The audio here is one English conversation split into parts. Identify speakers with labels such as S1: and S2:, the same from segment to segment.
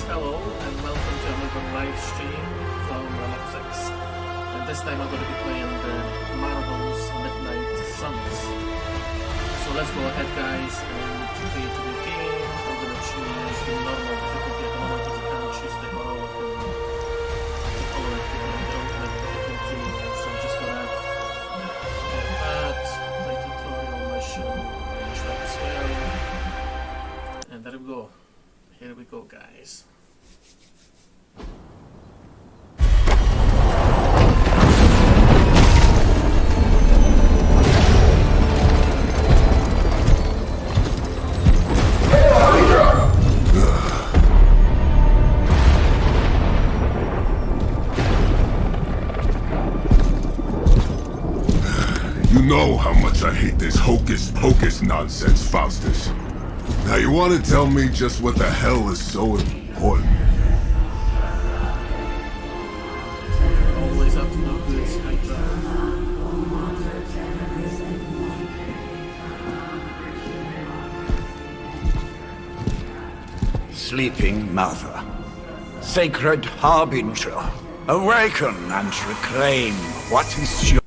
S1: hello and welcome to another live stream from Relaxx. And this time I'm going to be playing the Marvel's Midnight Suns. So let's go ahead guys and create a new game. I'm going to choose the normal difficulty at the moment because I can't choose the heroic and the color ultimate difficulty. So I'm just going to get that, play tutorial mission, try as well. And there we go. Here we go, guys.
S2: You know how much I hate this hocus-pocus nonsense, Faustus. Now you want to tell me just what the hell is so important?
S1: Always up to no good,
S3: Sleeping Mother, Sacred Harbinger, awaken and reclaim what is yours.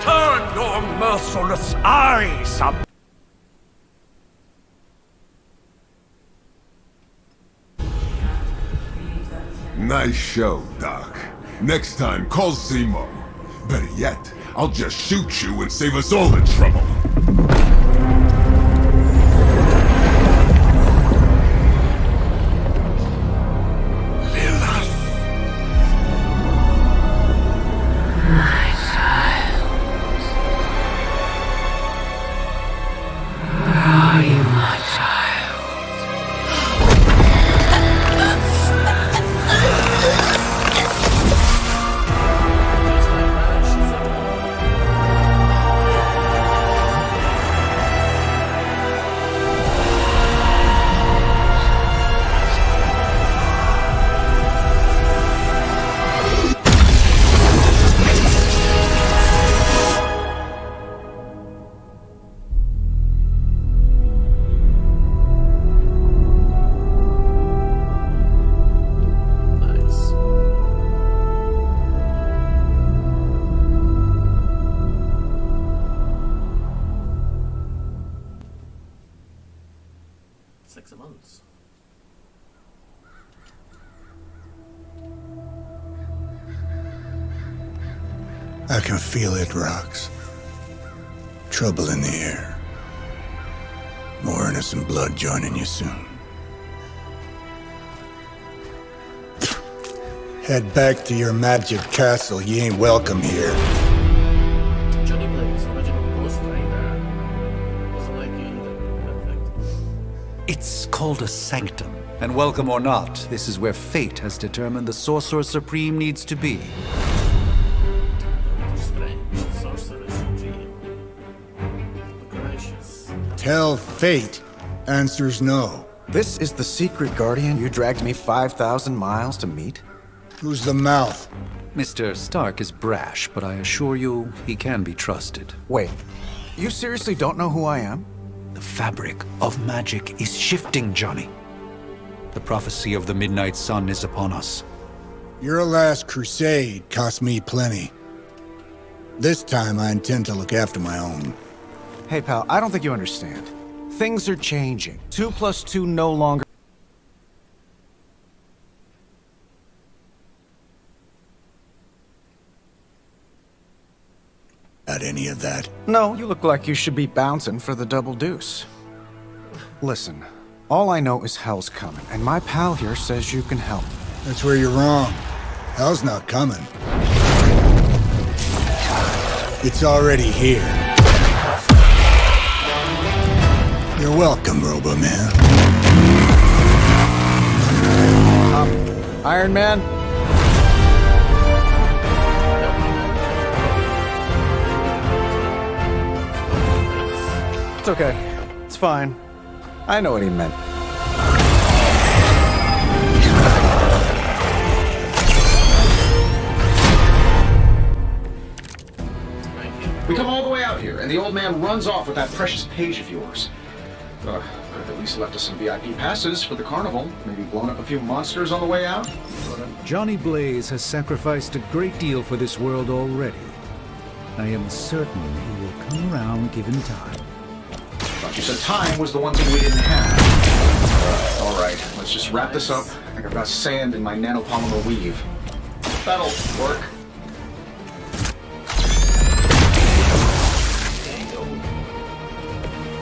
S3: Turn your merciless eyes up.
S2: Nice show, Doc. Next time, call Zemo. Better yet, I'll just shoot you and save us all the trouble.
S4: I can feel it, Rox. Trouble in the air. More innocent blood joining you soon. Head back to your magic castle. You ain't welcome here.
S1: Johnny Blaze, original Ghost Rider. Wasn't like you either. Perfect.
S5: It's called a sanctum. And welcome or not, this is where fate has determined the Sorcerer Supreme needs to be.
S4: Tell fate. Answer's no.
S6: This is the secret guardian you dragged me 5,000 miles to meet?
S4: Who's the mouth?
S5: Mr. Stark is brash, but I assure you, he can be trusted.
S6: Wait, you seriously don't know who I am?
S5: The fabric of magic is shifting, Johnny. The prophecy of the Midnight Sun is upon us.
S4: Your last crusade cost me plenty. This time I intend to look after my own.
S6: Hey pal, I don't think you understand. Things are changing. 2 + 2 no longer...
S4: At any of that?
S6: No, you look like you should be bouncing for the double deuce. Listen, all I know is hell's coming, and my pal here says you can help.
S4: That's where you're wrong. Hell's not coming. It's already here. You're welcome, Robo-Man.
S6: Iron Man? It's okay. It's fine. I know what he meant. We come all the way out here, and the old man runs off with that precious page of yours. Could have at least left us some VIP passes for the carnival. Maybe blown up a few monsters on the way out.
S5: Johnny Blaze has sacrificed a great deal for this world already. I am certain he will come around given time.
S6: Thought you said time was the one thing we didn't have. All right, let's just wrap this up. I think I've got sand in my nanopolymer weave. That'll work.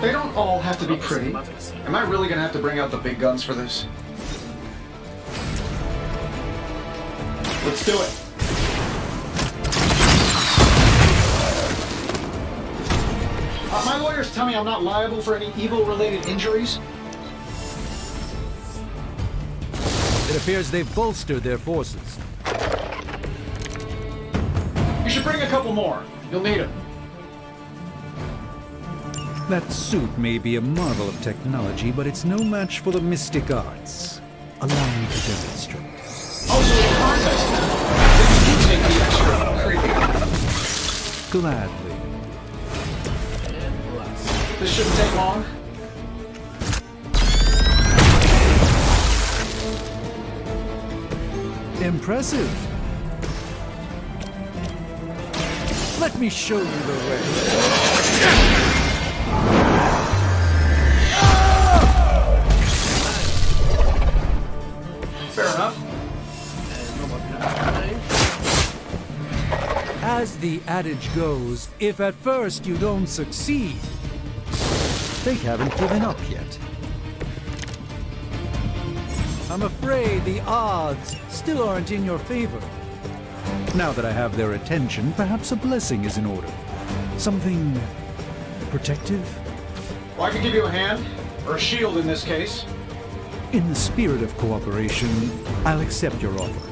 S6: They don't all have to be pretty. Am I really gonna have to bring out the big guns for this? Let's do it. My lawyers tell me I'm not liable for any evil-related injuries.
S5: It appears they've bolstered their forces.
S6: You should bring a couple more. You'll need them.
S5: That suit may be a marvel of technology, but it's no match for the mystic arts. Allow me to demonstrate.
S6: Oh, so it's a contest now. Then you take the extra creepy.
S5: Gladly.
S6: This shouldn't take long.
S5: Impressive. Let me show you the way.
S6: Fair enough.
S5: As the adage goes, if at first you don't succeed, they haven't given up yet. I'm afraid the odds still aren't in your favor. Now that I have their attention, perhaps a blessing is in order. Something protective?
S6: Well, I can give you a hand, or a shield in this case.
S5: In the spirit of cooperation, I'll accept your offer.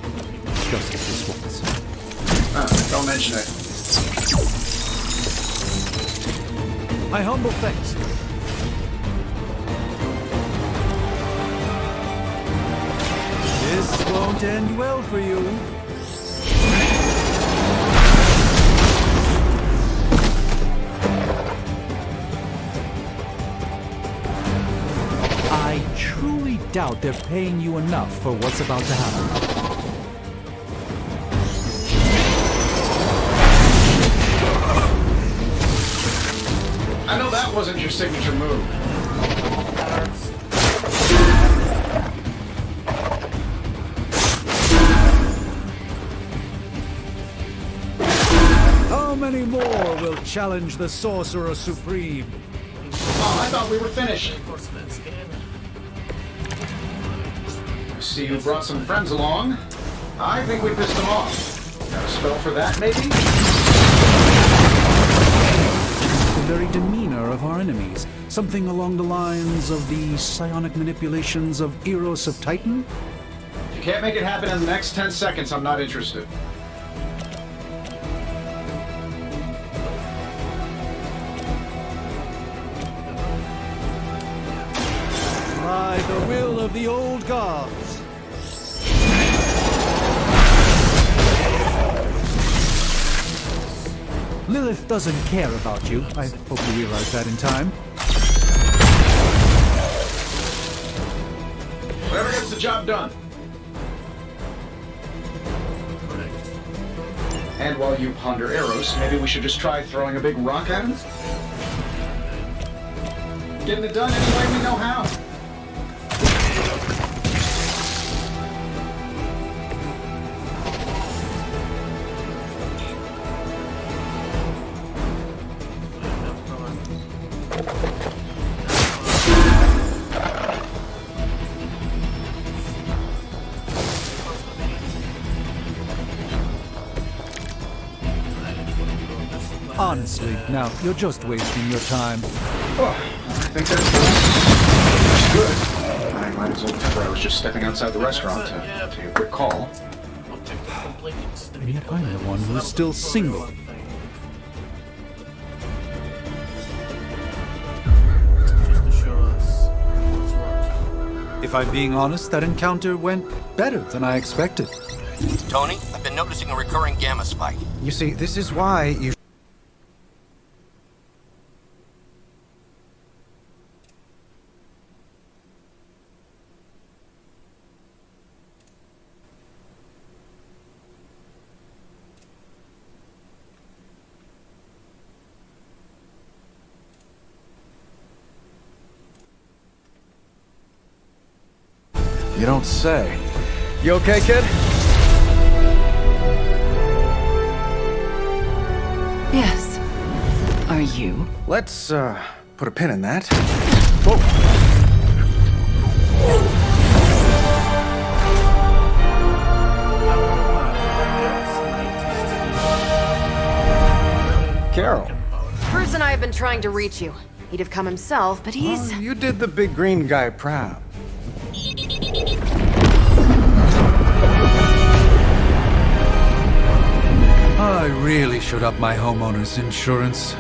S5: Just as this once.
S6: Don't mention it.
S5: My humble thanks. This won't end well for you. I truly doubt they're paying you enough for what's about to happen.
S6: I know that wasn't your signature move.
S5: How many more will challenge the Sorcerer Supreme?
S6: Oh, I thought we were finished. I see you brought some friends along. I think we pissed them off. Got a spell for that, maybe?
S5: The very demeanor of our enemies. Something along the lines of the psionic manipulations of Eros of Titan?
S6: If you can't make it happen in the next 10 seconds, I'm not interested.
S5: By the will of the old gods. Lilith doesn't care about you. I hope you realize that in time.
S6: Whatever gets the job done. And while you ponder Eros, maybe we should just try throwing a big rock at him? Getting it done any way we know how.
S5: Honestly, now, you're just wasting your time.
S6: Oh, I think that's good. I might as well remember I was just stepping outside the restaurant to take a quick call.
S5: And yet I'm the one who's still single.
S1: Just to show us what's what.
S5: If I'm being honest, that encounter went better than I expected.
S7: Tony, I've been noticing a recurring gamma spike.
S6: You see, this is why you
S7: You don't say. You okay, kid?
S8: Yes. Are you?
S7: Let's, put a pin in that. Whoa. Carol.
S9: Bruce and I have been trying to reach you. He'd have come himself, but he's...
S7: Oh, you did the big green guy proud.
S5: I really should up my homeowner's insurance.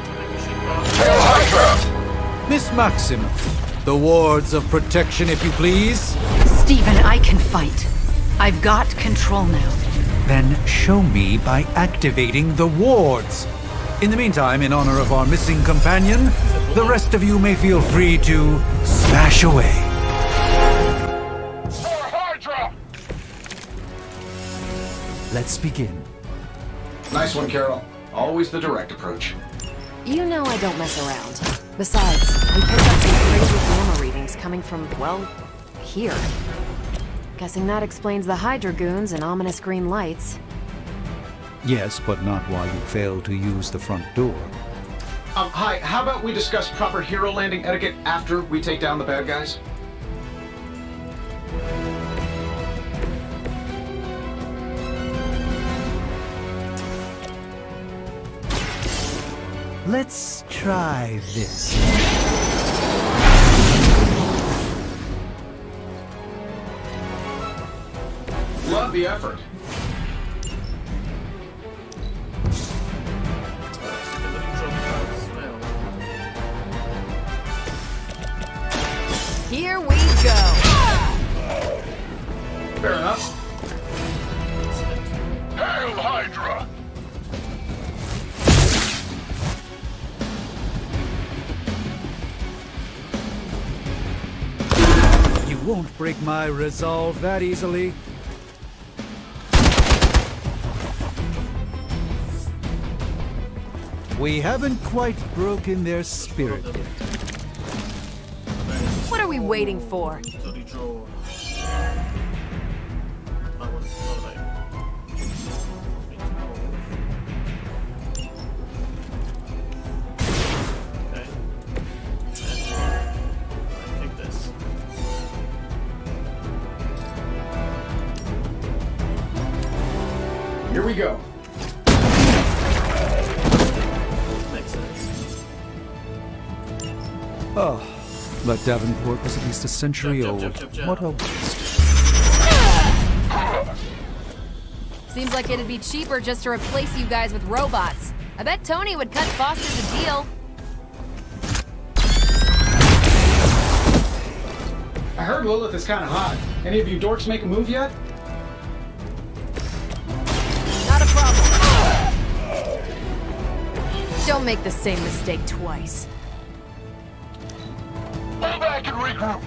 S5: Miss Maxim, the wards of protection, if you please.
S8: Stephen, I can fight. I've got control now.
S5: Then show me by activating the wards. In the meantime, in honor of our missing companion, the rest of you may feel free to smash away. Let's begin.
S6: Nice one, Carol. Always the direct approach.
S9: You know I don't mess around. Besides, we picked up some crazy gamma readings coming from, well, here. Guessing that explains the Hydra goons and ominous green lights.
S5: Yes, but not while you fail to use the front door.
S6: Hi, how about we discuss proper hero landing etiquette after we take down the bad guys?
S5: Let's try this.
S6: Love the effort.
S9: Here we go!
S6: Fair enough.
S2: Hail Hydra!
S5: You won't break my resolve that easily. We haven't quite broken their spirit yet.
S9: What are we waiting for?
S6: Here we go.
S1: Makes sense.
S5: Oh, but Davenport was at least a century
S1: Jump,
S5: old.
S1: jump, jump, jump,
S5: What a
S1: jump.
S5: waste.
S10: Seems like it'd be cheaper just to replace you guys with robots. I bet Tony would cut Foster's a deal.
S6: I heard Lilith is kind of hot. Any of you dorks make a move yet?
S9: Not a problem. Don't make the same mistake twice.
S2: Pull back and regroup.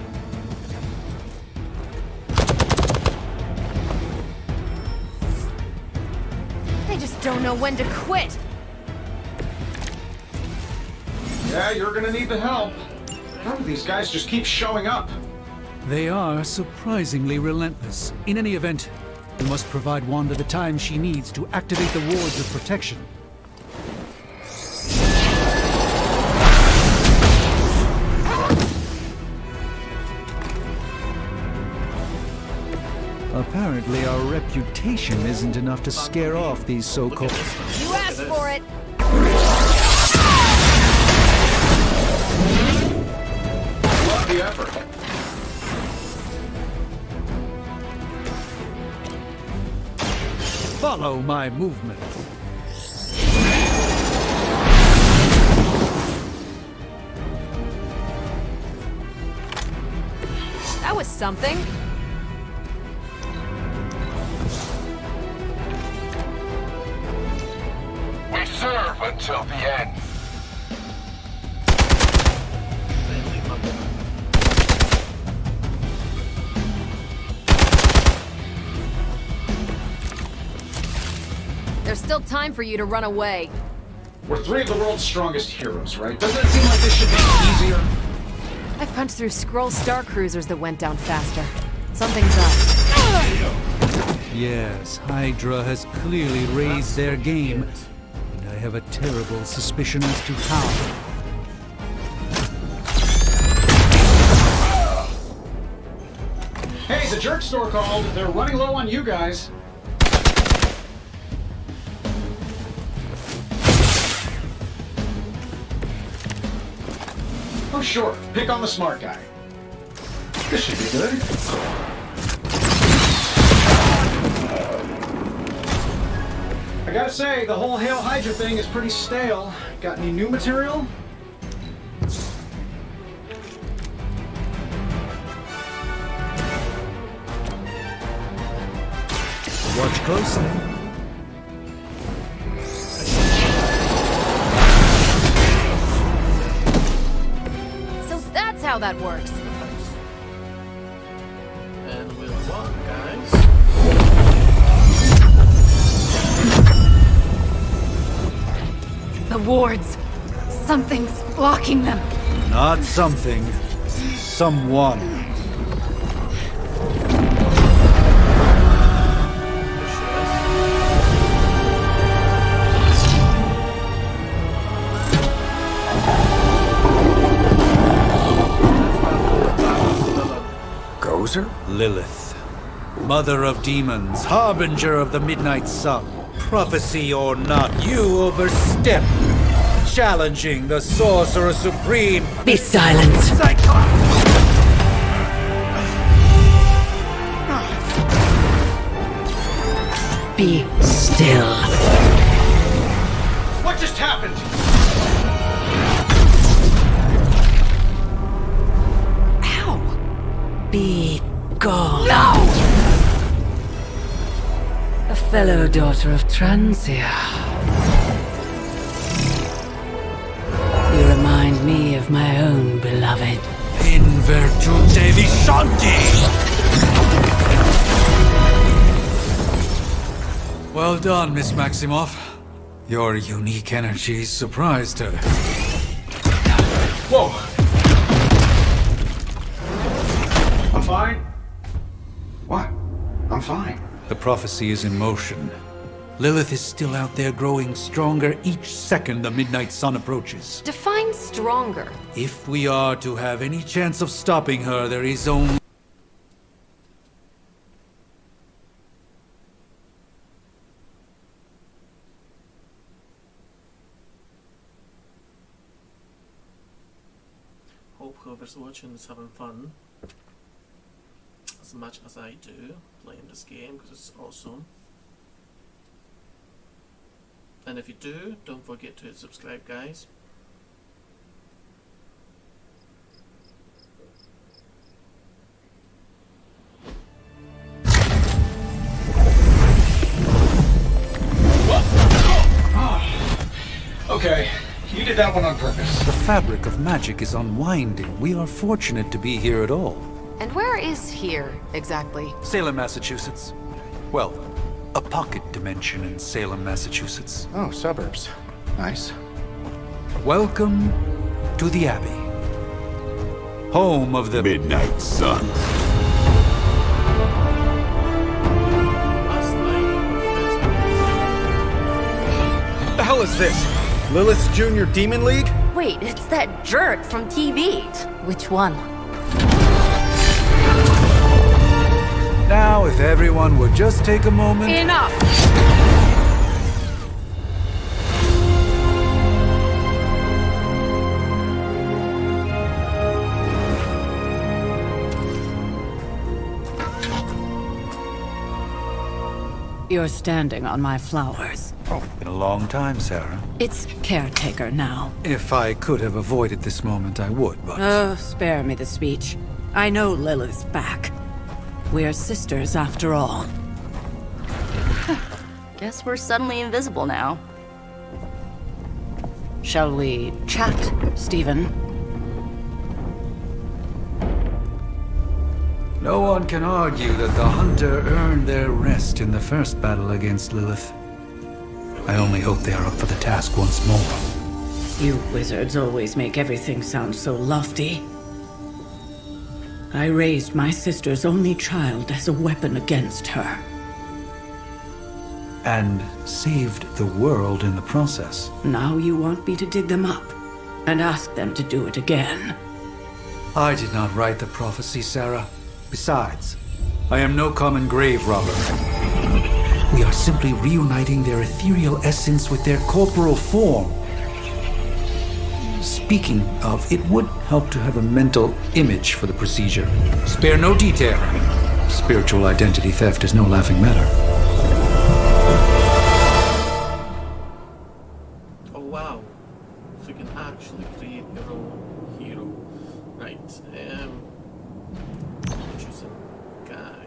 S9: They just don't know when to quit.
S6: Yeah, you're gonna need the help. How do these guys just keep showing up?
S5: They are surprisingly relentless. In any event, we must provide Wanda the time she needs to activate the wards of protection. Apparently, our reputation isn't enough to scare off these so-called...
S10: You asked for it.
S6: Love the effort.
S5: Follow my movement.
S9: That was something.
S2: We serve until the end.
S10: There's still time for you to run away.
S6: We're three of the world's strongest heroes, right? Doesn't it seem like this should be easier?
S9: I've punched through Skrull star cruisers that went down faster. Something's up.
S5: Yes, Hydra has clearly raised their game, and I have a terrible suspicion as to how.
S6: Hey, the jerk store called. They're running low on you guys. Oh, sure. Pick on the smart guy. This should be good. I gotta say, the whole Hail Hydra thing is pretty stale. Got any new material?
S5: Watch closely.
S10: So that's how that works.
S1: And we'll walk, guys.
S8: The wards. Something's blocking them.
S5: Not something. Someone.
S7: Gozer?
S5: Lilith, mother of demons, harbinger of the midnight sun. Prophecy or not, you overstep, challenging the sorcerer supreme.
S8: Be silent. Be still.
S6: What just happened?
S8: Be gone. No! A fellow daughter of Transia. You remind me of my own beloved.
S5: In virtute vishanti! Well done, Miss Maximoff. Your unique energy surprised her.
S6: Whoa! I'm fine. What? I'm fine.
S5: The prophecy is in motion. Lilith is still out there growing stronger each second the midnight sun approaches.
S9: Define stronger.
S5: If we are to have any chance of stopping her, there is only...
S1: Hope whoever's watching is having fun as much as I do playing this game, because it's awesome. And if you do, don't forget to subscribe, guys.
S6: Okay, you did that one on purpose.
S5: The fabric of magic is unwinding. We are fortunate to be here at all.
S9: And where is here, exactly?
S5: Salem, Massachusetts. Well, a pocket dimension in Salem, Massachusetts.
S7: Oh, suburbs. Nice.
S5: Welcome to the Abbey. Home of the
S2: Midnight Sun.
S1: Last night,
S7: What the hell is this? Lilith's Junior Demon League?
S9: Wait, it's that jerk from TV. Which one?
S5: Now, if everyone would just take a moment...
S8: Enough! You're standing on my flowers.
S5: Oh, been a long time, Sarah.
S8: It's caretaker now.
S5: If I could have avoided this moment, I would, but...
S8: Oh, spare me the speech. I know Lilith's back. We're sisters after all.
S11: Guess we're suddenly invisible now.
S8: Shall we chat, Stephen?
S5: No one can argue that the Hunter earned their rest in the first battle against Lilith. I only hope they are up for the task once more.
S8: You wizards always make everything sound so lofty. I raised my sister's only child as a weapon against her.
S5: And saved the world in the process.
S8: Now you want me to dig them up and ask them to do it again.
S5: I did not write the prophecy, Sarah. Besides, I am no common grave robber. We are simply reuniting their ethereal essence with their corporal form. Speaking of, it would help to have a mental image for the procedure. Spare no detail. Spiritual identity theft is no laughing matter.
S1: Oh wow. So you can actually create your own hero. Right. Choose a guy.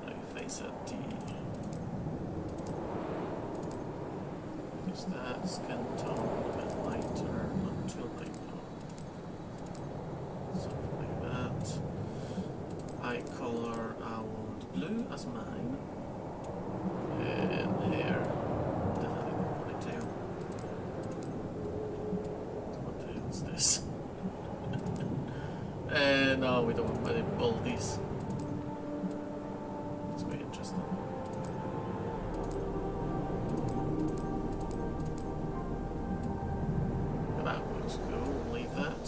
S1: I face a D. Because that skin tone a bit lighter, not too light though. Something like that. Eye color, I want blue as mine. And hair. Definitely no ponytail. What the hell is this? No, we don't want any baldies. It's quite interesting. That looks cool. Leave that.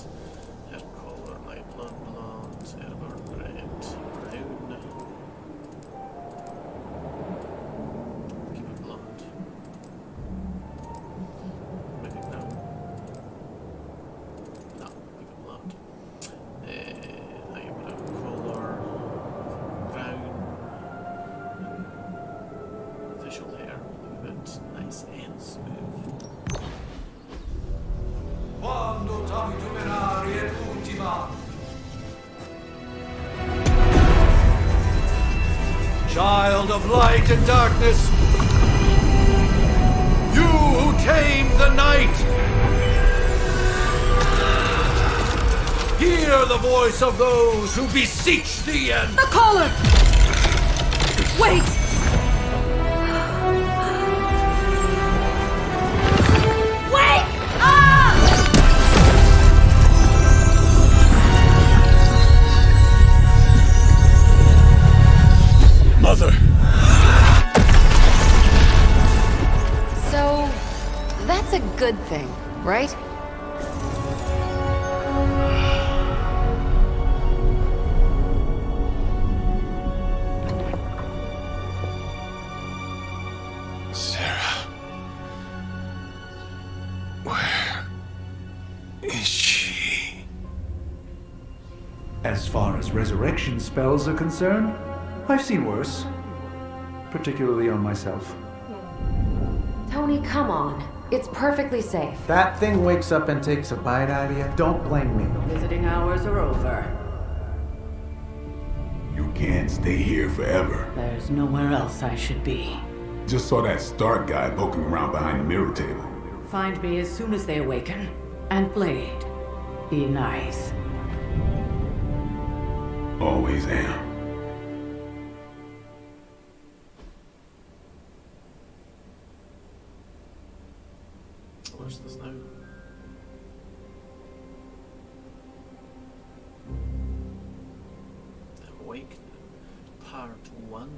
S1: Hair color, light blonde, airborne red, brown. Keep it blonde. Maybe brown. No, keep it blonde. Eyebrow color, brown. Facial hair, leave it nice and smooth.
S5: Quando tanto menare et ultima. Child of light and darkness, you who tame the night, hear the voice of those who beseech thee and...
S8: The collar! Wait! Wait! Ah!
S4: Mother!
S9: So, that's a good thing, right?
S4: Sarah. Where is she?
S5: As far as resurrection spells are concerned, I've seen worse. Particularly on myself.
S9: Tony, come on. It's perfectly safe.
S7: That thing wakes up and takes a bite out of you. Don't blame me.
S8: Visiting hours are over.
S2: You can't stay here forever.
S8: There's nowhere else I should be.
S2: Just saw that Stark guy poking around behind the mirror table.
S8: Find me as soon as they awaken. And Blade, be nice.
S2: Always am.
S1: Where's this now? Awakening, part 1.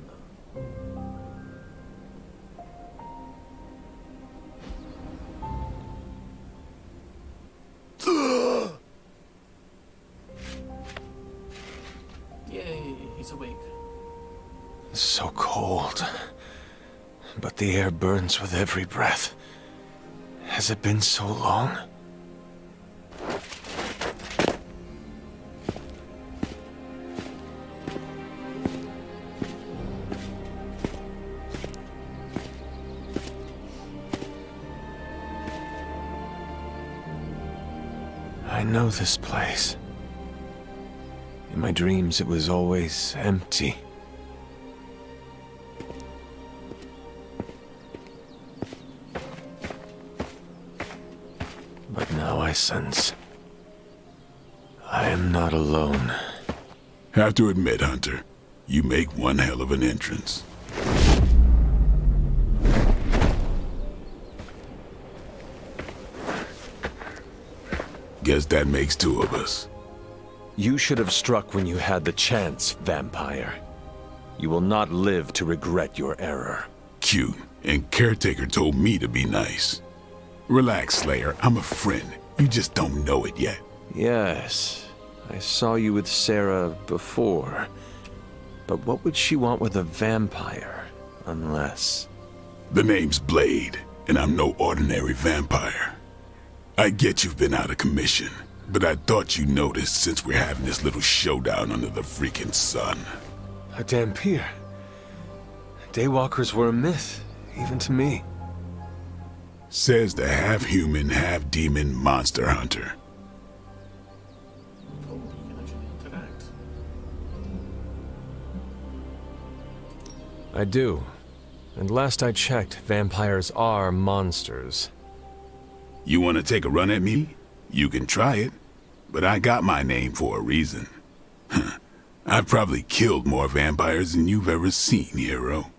S1: Yay, he's awake.
S4: So cold. But the air burns with every breath. Has it been so long? I know this place. In my dreams, it was always empty. But now I sense I am not alone.
S2: Have to admit, Hunter, you make one hell of an entrance. Guess that makes two of us.
S12: You should have struck when you had the chance, vampire. You will not live to regret your error.
S2: Cute, and Caretaker told me to be nice. Relax, Slayer, I'm a friend. You just don't know it yet.
S12: Yes, I saw you with Sarah before. But what would she want with a vampire, unless...
S2: The name's Blade, and I'm no ordinary vampire. I get you've been out of commission, but I thought you noticed since we're having this little showdown under the freaking sun.
S12: A Dampier. Daywalkers were a myth, even to me.
S2: Says the half-human, half-demon monster hunter.
S1: Oh, you can actually interact.
S12: I do. And last I checked, vampires are monsters.
S2: You want to take a run at me? You can try it, but I got my name for a reason. I've probably killed more vampires than you've ever seen, hero.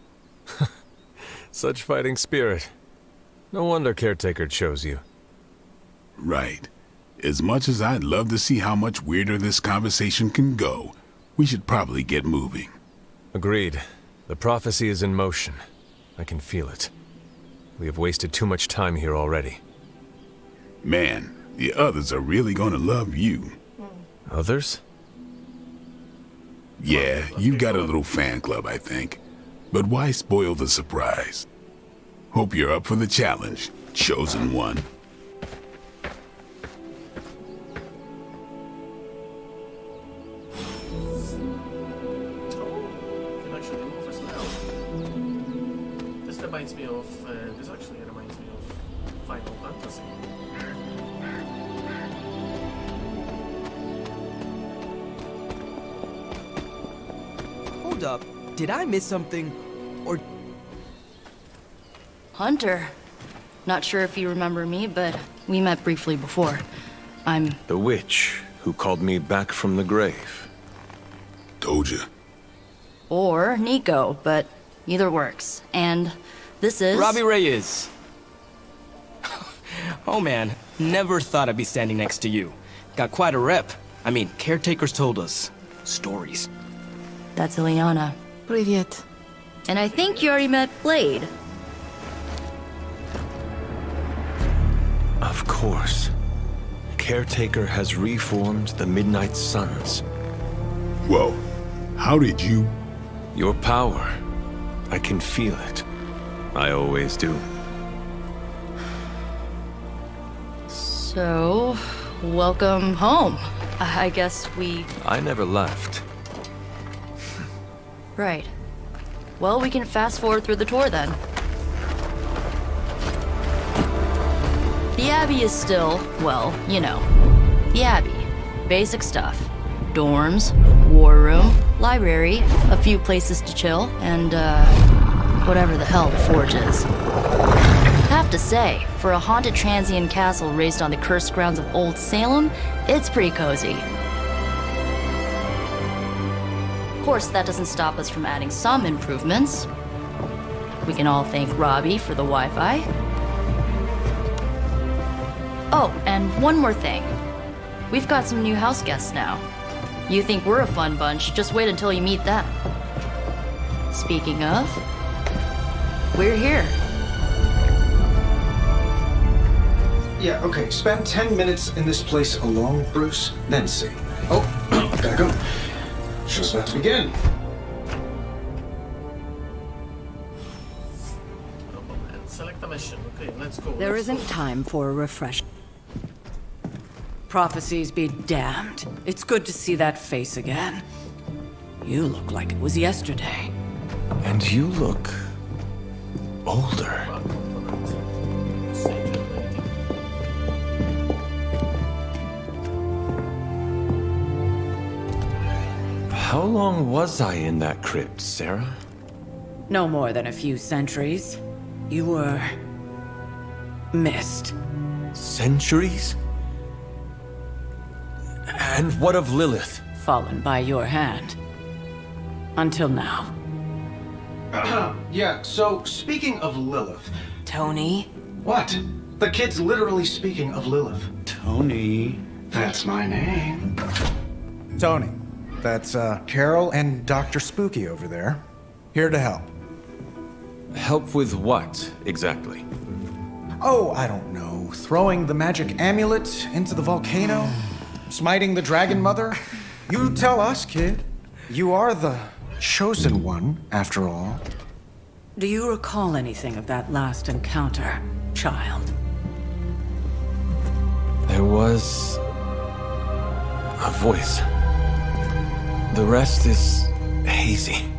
S12: Such fighting spirit. No wonder Caretaker chose you.
S2: Right. As much as I'd love to see how much weirder this conversation can go, we should probably get moving.
S12: Agreed. The prophecy is in motion. I can feel it. We have wasted too much time here already.
S2: Man, the others are really gonna love you.
S12: Others?
S2: Yeah, you've got a little fan club, I think. But why spoil the surprise? Hope you're up for the challenge, chosen one.
S1: Can actually move as well. This reminds me of. This actually reminds me of Final Fantasy.
S13: Hold up. Did I miss something? Or...
S11: Hunter. Not sure if you remember me, but we met briefly before. I'm...
S12: The witch who called me back from the grave.
S2: Told you.
S11: Or Nico, but either works. And this is...
S13: Robbie Reyes. Oh man, never thought I'd be standing next to you. Got quite a rep. I mean, caretakers told us stories.
S11: That's Ileana.
S9: Привет.
S11: And I think you already met Blade.
S12: Of course. Caretaker has reformed the Midnight Suns.
S2: Whoa, how did you...
S12: Your power. I can feel it. I always do.
S11: So, welcome home. I guess we...
S12: I never left.
S11: Right. Well, we can fast forward through the tour then. The Abbey is still, well, you know, the Abbey. Basic stuff. Dorms, war room, library, a few places to chill, and, whatever the hell the Forge is. Have to say, for a haunted transient castle raised on the cursed grounds of Old Salem, it's pretty cozy. Of course, that doesn't stop us from adding some improvements. We can all thank Robbie for the Wi-Fi. Oh, and one more thing. We've got some new house guests now. You think we're a fun bunch, just wait until you meet them. Speaking of, we're here.
S6: Yeah, okay. Spend 10 minutes in this place alone, Bruce, then see. Oh, gotta go. Show's about to begin.
S1: And select a mission. Okay, let's go.
S8: There isn't time for a refresh. Prophecies be damned. It's good to see that face again. You look like it was yesterday.
S12: And you look... older. How long was I in that crypt, Sarah?
S8: No more than a few centuries. You were... missed.
S12: Centuries? And what of Lilith?
S8: Fallen by your hand. Until now.
S6: Yeah, so speaking of Lilith...
S8: Tony?
S6: What? The kid's literally speaking of Lilith.
S4: Tony.
S6: That's my name.
S7: Tony, that's Carol and Dr. Spooky over there. Here to help.
S12: Help with what, exactly?
S7: Oh, I don't know. Throwing the magic amulet into the volcano? Smiting the dragon mother? You tell us, kid. You are the chosen one, after all.
S8: Do you recall anything of that last encounter, child?
S12: There was a voice. The rest is hazy.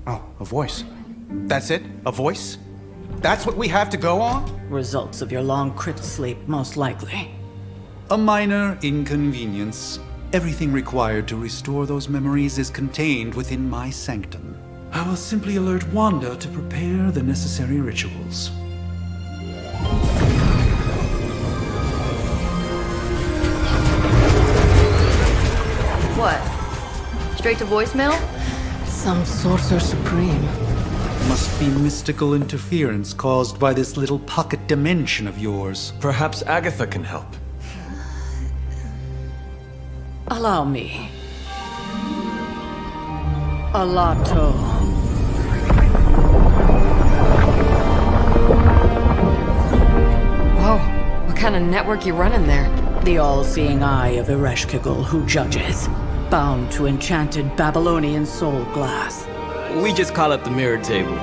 S7: Oh, a voice. That's it? A voice? That's what we have to go on?
S8: Results of your long crypt sleep, most likely.
S5: A minor inconvenience. Everything required to restore those memories is contained within my sanctum. I will simply alert Wanda to prepare the necessary rituals.
S11: What? Straight to voicemail?
S8: Some sorcerer supreme.
S5: Must be mystical interference caused by this little pocket dimension of yours.
S12: Perhaps Agatha can help.
S8: Allow me. Alato.
S9: Whoa, what kind of network you running there?
S8: The all-seeing eye of Ereshkigal who judges, bound to enchanted Babylonian soul glass.
S13: We just call it the mirror table.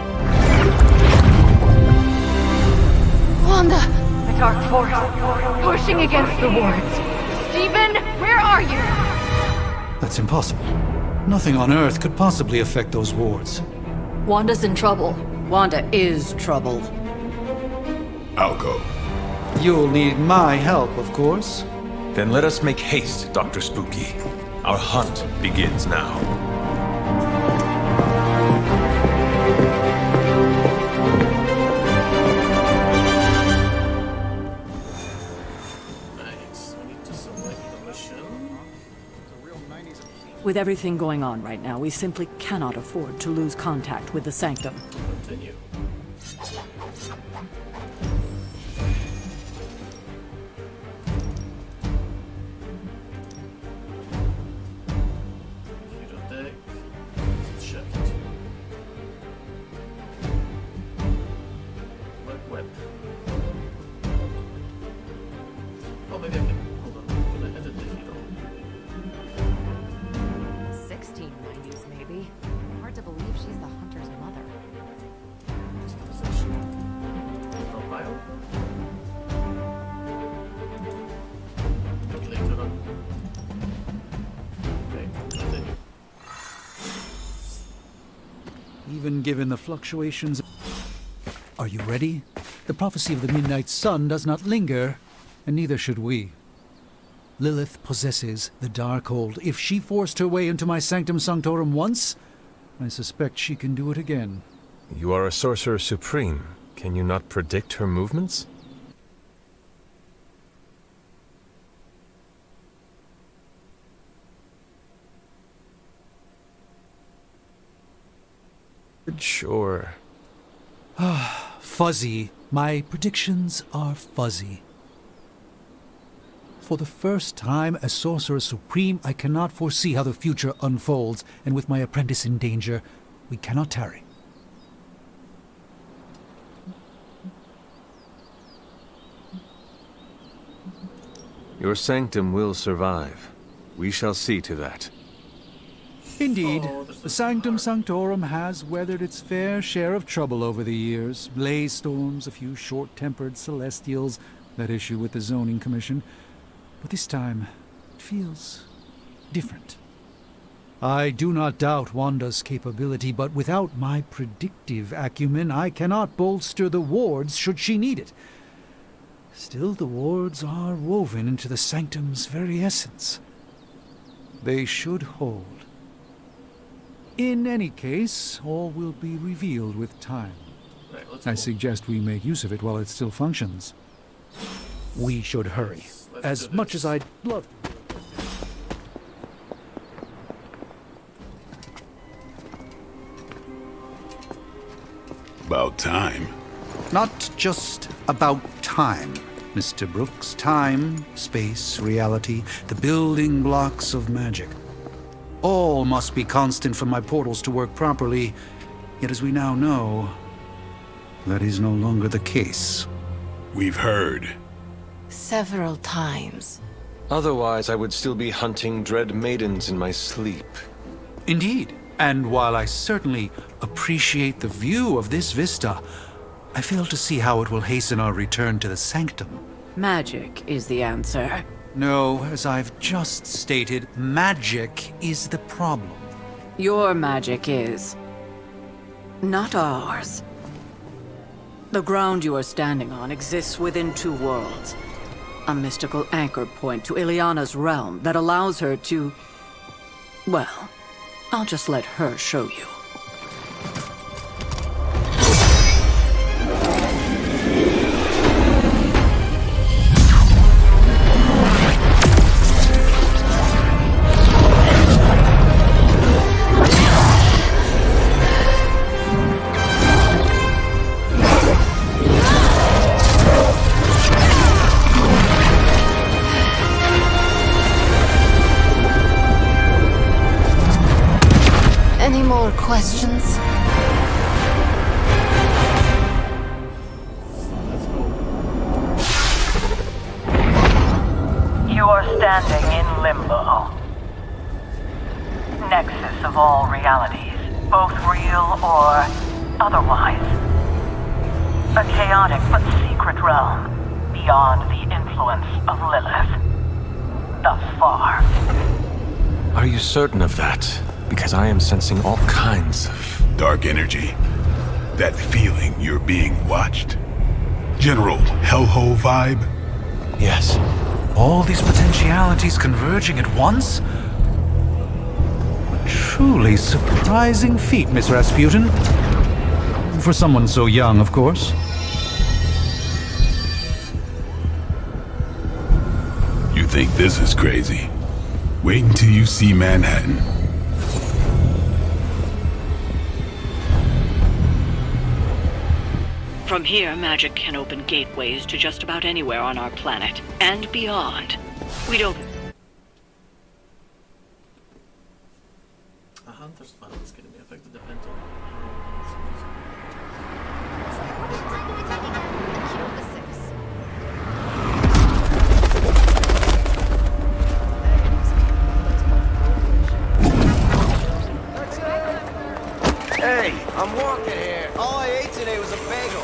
S10: Wanda! The dark force, pushing against the wards. Stephen, where are you?
S5: That's impossible. Nothing on Earth could possibly affect those wards.
S11: Wanda's in trouble.
S8: Wanda is trouble.
S2: I'll go.
S5: You'll need my help, of course.
S12: Then let us make haste, Dr. Spooky. Our hunt begins now.
S1: Nice. We need to select the mission.
S8: With everything going on right now, we simply cannot afford to lose contact with the Sanctum.
S1: Continue. Hero deck. Shift. Web. Oh, maybe I can. Hold on. Can I edit the hero?
S9: 1690s, maybe. Hard to believe she's the hunter's mother.
S1: Customization. Profile. Maybe later on. Okay, continue.
S5: Even given the fluctuations... Are you ready? The prophecy of the Midnight Sun does not linger, and neither should we. Lilith possesses the Darkhold. If she forced her way into my Sanctum Sanctorum once, I suspect she can do it again.
S12: You are a sorcerer supreme. Can you not predict her movements? Sure.
S5: Fuzzy. My predictions are fuzzy. For the first time as Sorcerer Supreme, I cannot foresee how the future unfolds, and with my apprentice in danger, we cannot tarry.
S12: Your sanctum will survive. We shall see to that.
S5: Indeed, the Sanctum Sanctorum has weathered its fair share of trouble over the years. Blaze storms, a few short-tempered celestials, that issue with the Zoning Commission. But this time, it feels different. I do not doubt Wanda's capability, but without my predictive acumen, I cannot bolster the wards should she need it. Still, the wards are woven into the Sanctum's very essence. They should hold. In any case, all will be revealed with time.
S1: Right, let's
S5: I
S1: go.
S5: suggest we make use of it while it still functions. We should hurry.
S1: Let's
S5: As
S1: do
S5: much
S1: this.
S5: as I'd love to.
S2: About time.
S7: Not just about time.
S5: Mr. Brooks. Time, space, reality, the building blocks of magic. All must be constant for my portals to work properly. Yet as we now know, that is no longer the case.
S2: We've heard.
S9: Several times.
S12: Otherwise, I would still be hunting dread maidens in my sleep.
S5: Indeed. And while I certainly appreciate the view of this vista, I fail to see how it will hasten our return to the sanctum.
S8: Magic is the answer.
S5: No, as I've just stated, magic is the problem.
S8: Your magic is. Not ours. The ground you are standing on exists within two worlds. A mystical anchor point to Ileana's realm that allows her to... Well, I'll just let her show you.
S9: Any more questions?
S14: You are standing in limbo. Nexus of all realities, both real or otherwise. A chaotic but secret realm, beyond the influence of Lilith. Thus far.
S12: Are you certain of that? Because I am sensing all kinds of...
S2: Dark energy. That feeling you're being watched. General hellhole vibe.
S12: Yes.
S5: All these potentialities converging at once? A truly surprising feat, Miss Rasputin. For someone so young, of course.
S2: You think this is crazy? Wait until you see Manhattan.
S15: From here, magic can open gateways to just about anywhere on our planet, and beyond. We don't...
S1: A hunter's spell is going to be affected depending on
S16: Hey, I'm walking here. All I ate today was a bagel.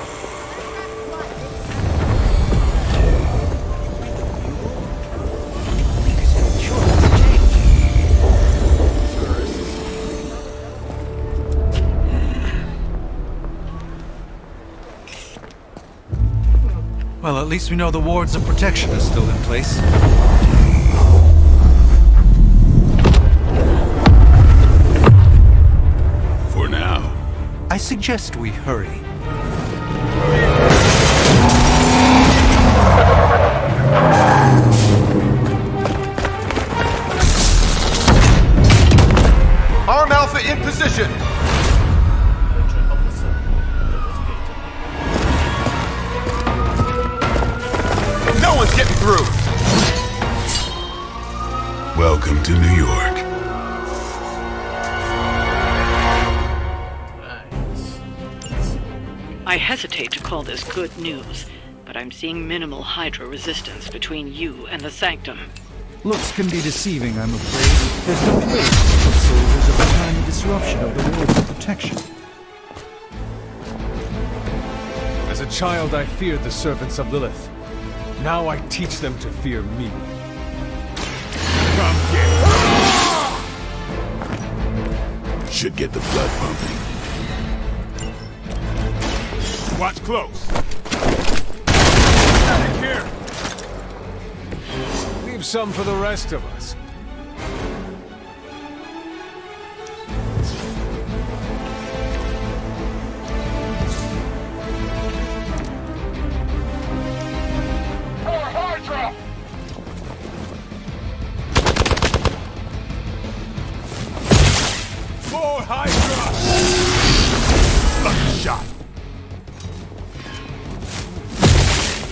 S5: Well, at least we know the wards of protection are still in place.
S2: For now.
S5: I suggest we hurry.
S16: Arm Alpha in position! No one's getting through!
S2: Welcome to New York.
S15: I hesitate to call this good news, but I'm seeing minimal Hydra resistance between you and the Sanctum.
S7: Looks can be deceiving, I'm afraid. There's no place for soldiers at the time of disruption of the wards of protection.
S3: As a child, I feared the servants of Lilith. Now I teach them to fear me.
S2: Come here. Should get the blood pumping. Watch close.
S3: Out of here! Leave some for the rest of us.
S2: More Hydra! Lucky shot.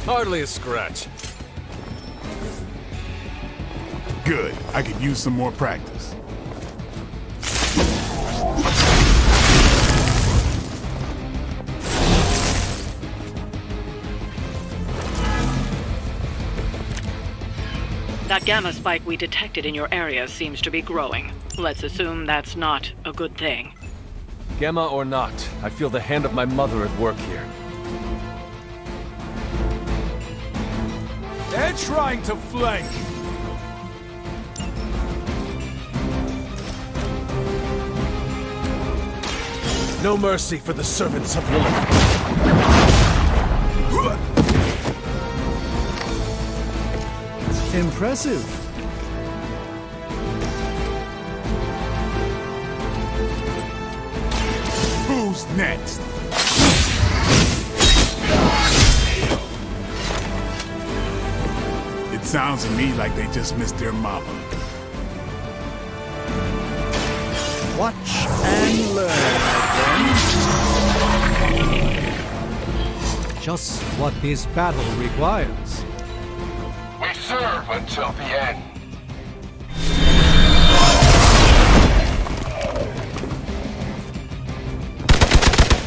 S3: Hardly a scratch.
S2: Good. I could use some more practice.
S15: That gamma spike we detected in your area seems to be growing. Let's assume that's not a good thing.
S3: Gamma or not, I feel the hand of my mother at work here. They're trying to flank! No mercy for the servants of Lilith.
S5: Impressive.
S2: Who's next? It sounds to me like they just missed their mama.
S5: Watch and learn, friends. Just what this battle requires.
S16: We serve until the end.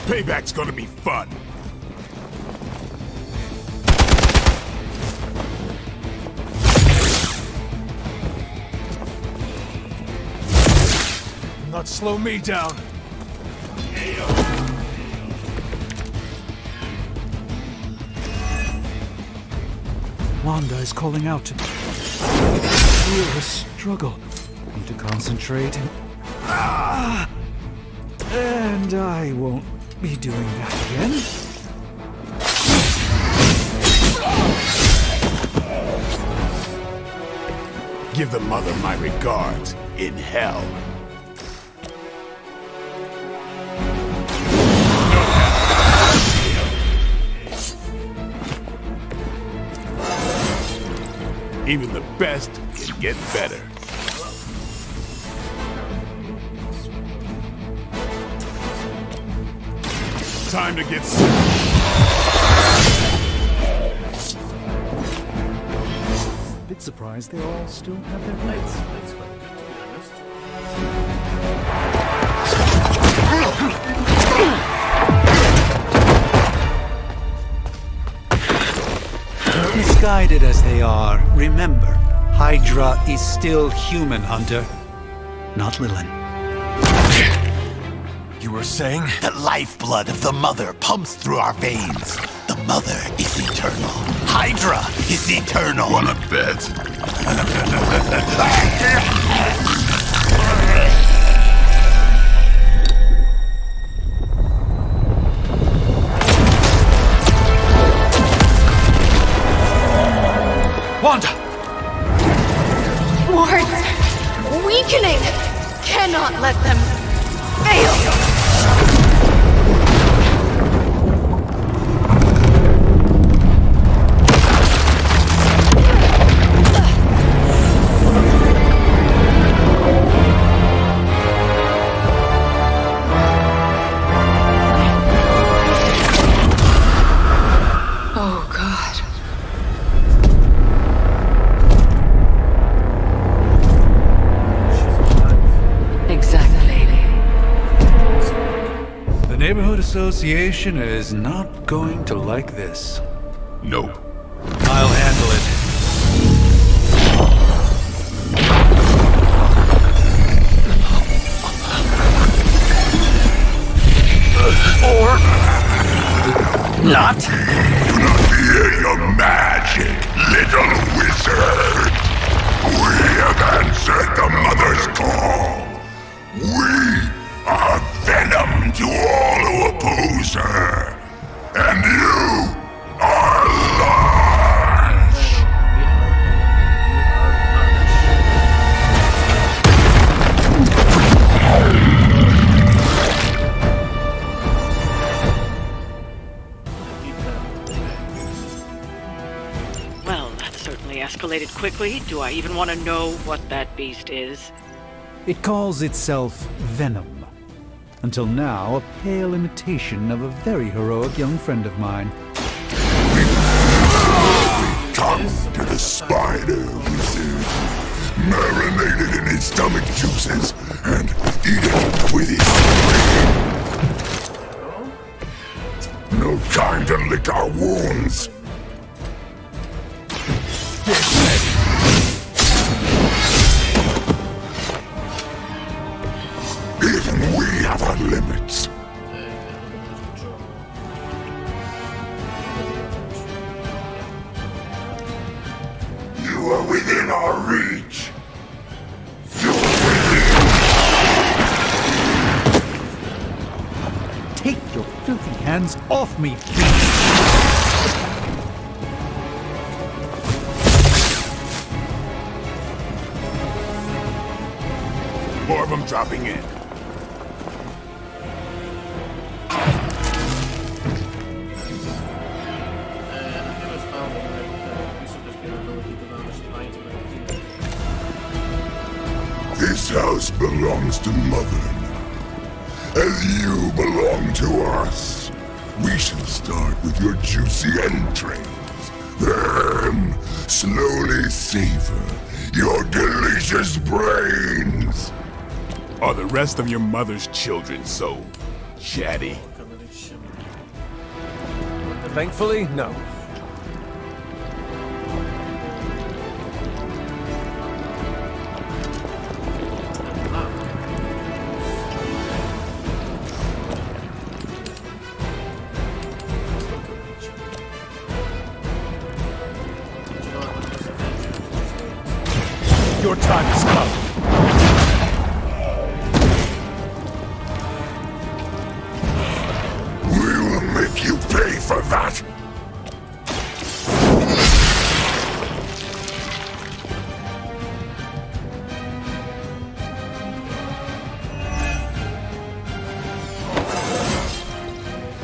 S2: Payback's gonna be fun.
S3: Not slow me down.
S5: Wanda is calling out to me. I feel her struggle. Need to concentrate and I won't be doing that again.
S2: Give the mother my regards in hell. Even the best can get better. Time to get sick.
S5: Bit surprised they all still have their lights.
S1: That's quite good, to be honest.
S5: Misguided as they are, remember, Hydra is still human, Hunter. Not Lilin.
S17: You were saying? The lifeblood of the Mother pumps through our veins. The Mother is eternal. Hydra is eternal.
S2: Wanna bet?
S5: Wanda!
S18: Wards! Weakening! Cannot let them fail!
S8: Oh, God. Exactly.
S5: The Neighborhood Association is not going to like this.
S2: Nope.
S5: I'll handle it.
S17: Or not.
S2: Do not fear your magic, little wizard. We have answered the Mother's call. We are venom to all who oppose her. And you are lost.
S15: Well, that certainly escalated quickly. Do I even want to know what that beast is?
S5: It calls itself Venom. Until now, a pale imitation of a very heroic young friend of mine.
S2: his stomach juices and eat it with his brain. No time to lick our wounds. Even we have our limits. You are within our reach.
S5: Take your filthy hands off me, beast!
S2: More of them dropping in. This house belongs to Mother now, as you belong to us. We shall start with your juicy entrails, then slowly savor your delicious brains. Are the rest of your mother's children so chatty?
S3: Thankfully, no. Your time has come.
S2: We will make you pay for that.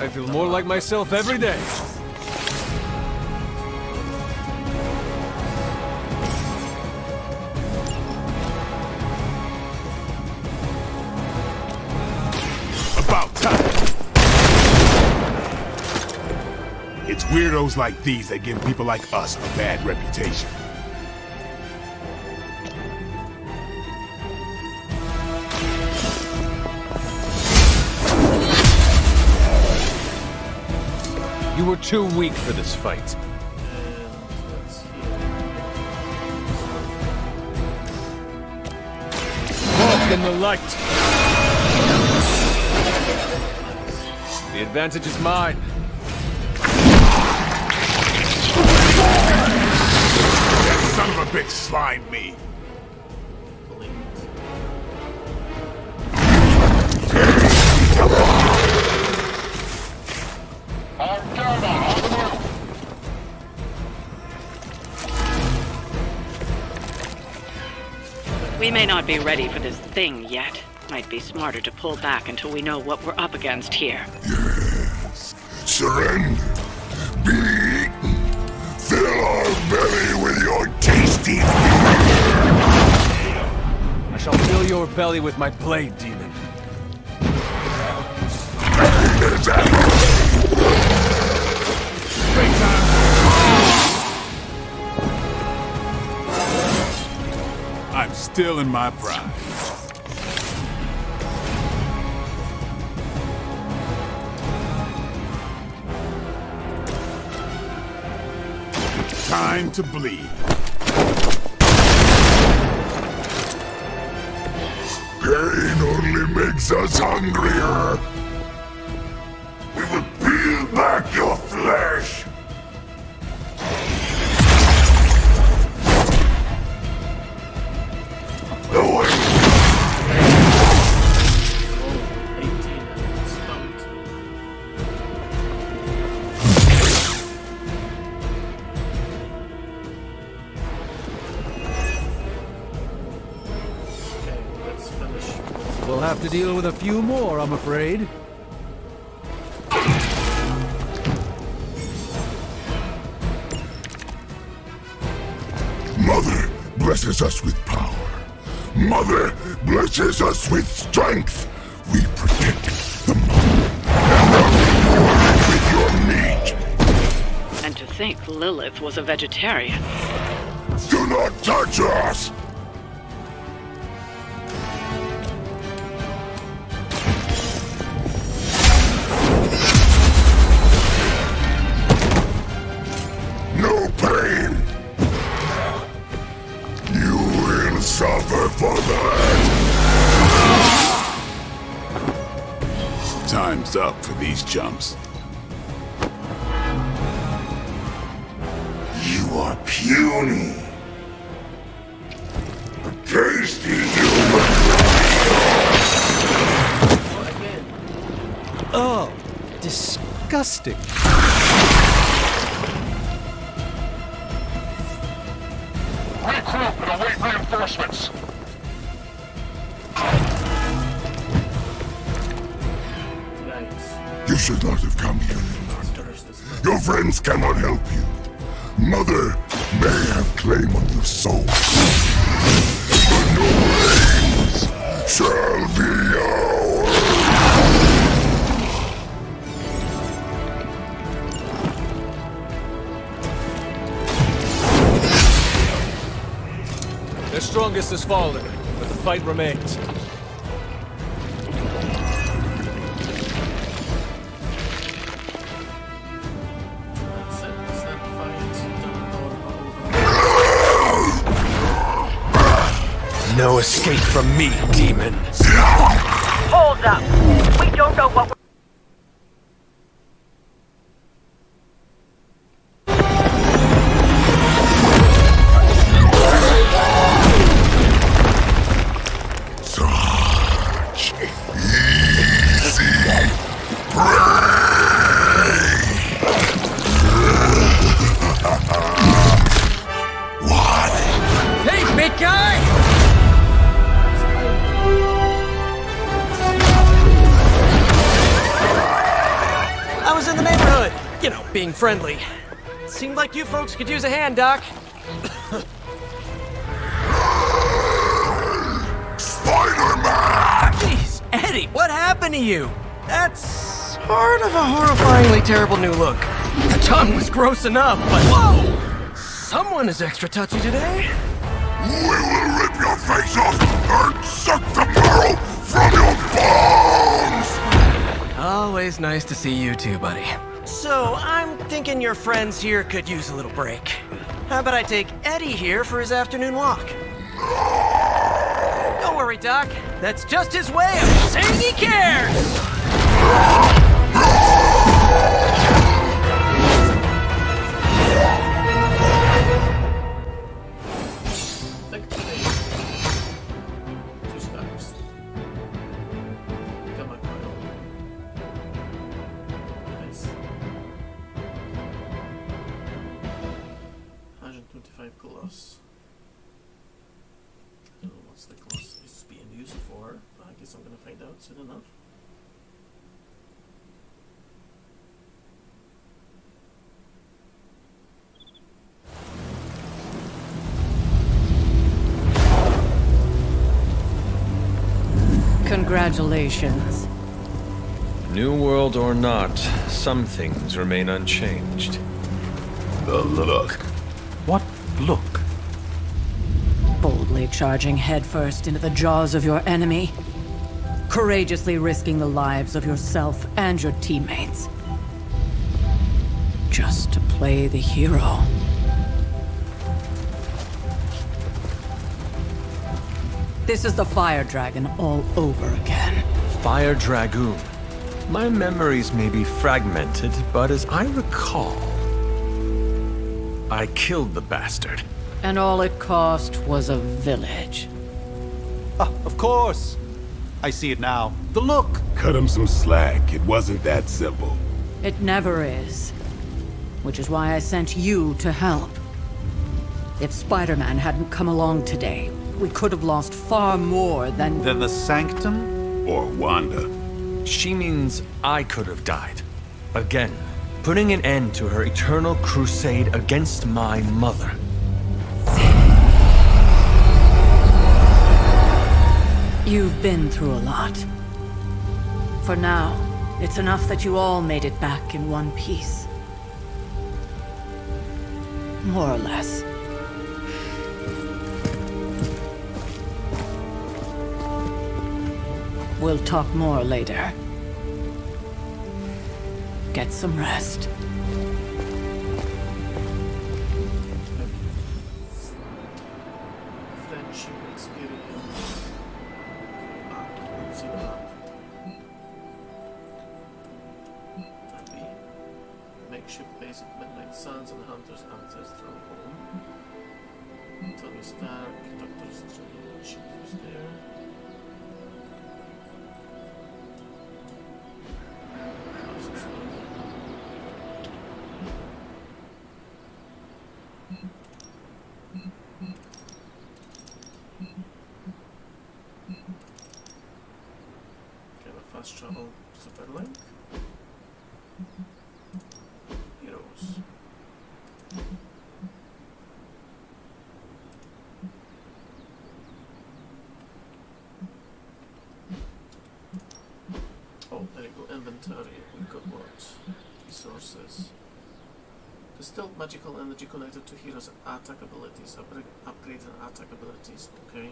S3: I feel more like myself every day.
S2: About time. It's weirdos like these that give people like us a bad reputation.
S3: You were too weak for this fight. Walk in the light. The advantage is mine.
S2: That son of a bitch slimed me.
S15: We may not be ready for this thing yet. Might be smarter to pull back until we know what we're up against here.
S2: Yes. Surrender. Be eaten. Fill our belly with your tasty food.
S3: I shall fill your belly with my blade, demon.
S2: I'm still in my pride. Time to bleed. Pain only makes us hungrier. We will peel back your flesh.
S5: We'll have to deal with a few more, I'm afraid.
S2: Mother blesses us with power. Mother blesses us with strength. We protect the mother and are rewarded with your meat.
S15: And to think Lilith was a vegetarian.
S2: Do not touch us! Time's up for these chumps.
S19: You are puny. Tasty human.
S13: Oh, disgusting.
S19: Regroup and await reinforcements. You should not have come here. Your friends cannot help you. Mother may have claim on your soul. But your brains shall be ours.
S3: Their strongest has fallen, but the fight remains.
S12: No escape from me, demon.
S14: Hold up. We don't know what
S19: Such easy What?
S13: Hey, big guy! I was in the neighborhood, you know, being friendly. Seemed like you folks could use a hand, Doc.
S19: Spider-Man!
S13: Jeez, Eddie, what happened to you? That's sort of a horrifyingly terrible new look. The tongue was gross enough, but whoa! Someone is extra touchy today.
S19: We will rip your face off and suck the marrow from your bones!
S13: Always nice to see you too, buddy. So, I'm thinking your friends here could use a little break. How about I take Eddie here for his afternoon walk? Don't worry, Doc. That's just his way of saying he cares!
S1: Gloss. I don't know what's the gloss is being used for, but I guess I'm gonna find out soon enough.
S8: Congratulations.
S12: New world or not, some things remain unchanged.
S2: The look.
S5: What look?
S8: Boldly charging headfirst into the jaws of your enemy. Courageously risking the lives of yourself and your teammates. Just to play the hero. This is the Fire Dragon all over again.
S12: Fire Dragoon. My memories may be fragmented, but as I recall, I killed the bastard.
S8: And all it cost was a village.
S5: Ah, of course. I see it now. The look.
S2: Cut him some slack. It wasn't that simple.
S8: It never is. Which is why I sent you to help. If Spider-Man hadn't come along today, we could have lost far more than...
S5: Than the Sanctum?
S2: Or Wanda.
S12: She means I could have died. Again, putting an end to her eternal crusade against my mother.
S8: You've been through a lot. For now, it's enough that you all made it back in one piece. More or less. We'll talk more later. Get some rest.
S1: Friendship experience. See the map. Sons and Hunter's ancestral home. Tony Stark, Doctor Strange, who's there? Okay, the fast travel superlink. Heroes. Oh, there you go, inventory. We've got what? Resources. Distilled magical energy connected to heroes' attack abilities. Upgrade and attack abilities. Okay.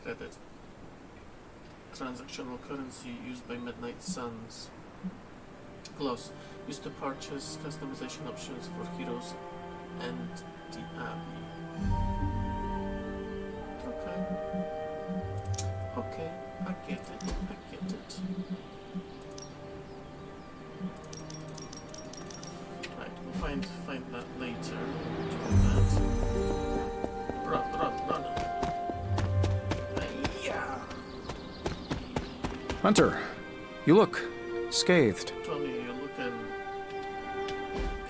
S1: Credit. Transactional currency used by Midnight Suns. Gloss. Used to purchase customization options for heroes and the Abbey. Okay. Okay, I get it. I get it. Right, we'll find that later. Run. Yeah.
S7: Hunter, you look scathed.
S1: Tony, you're looking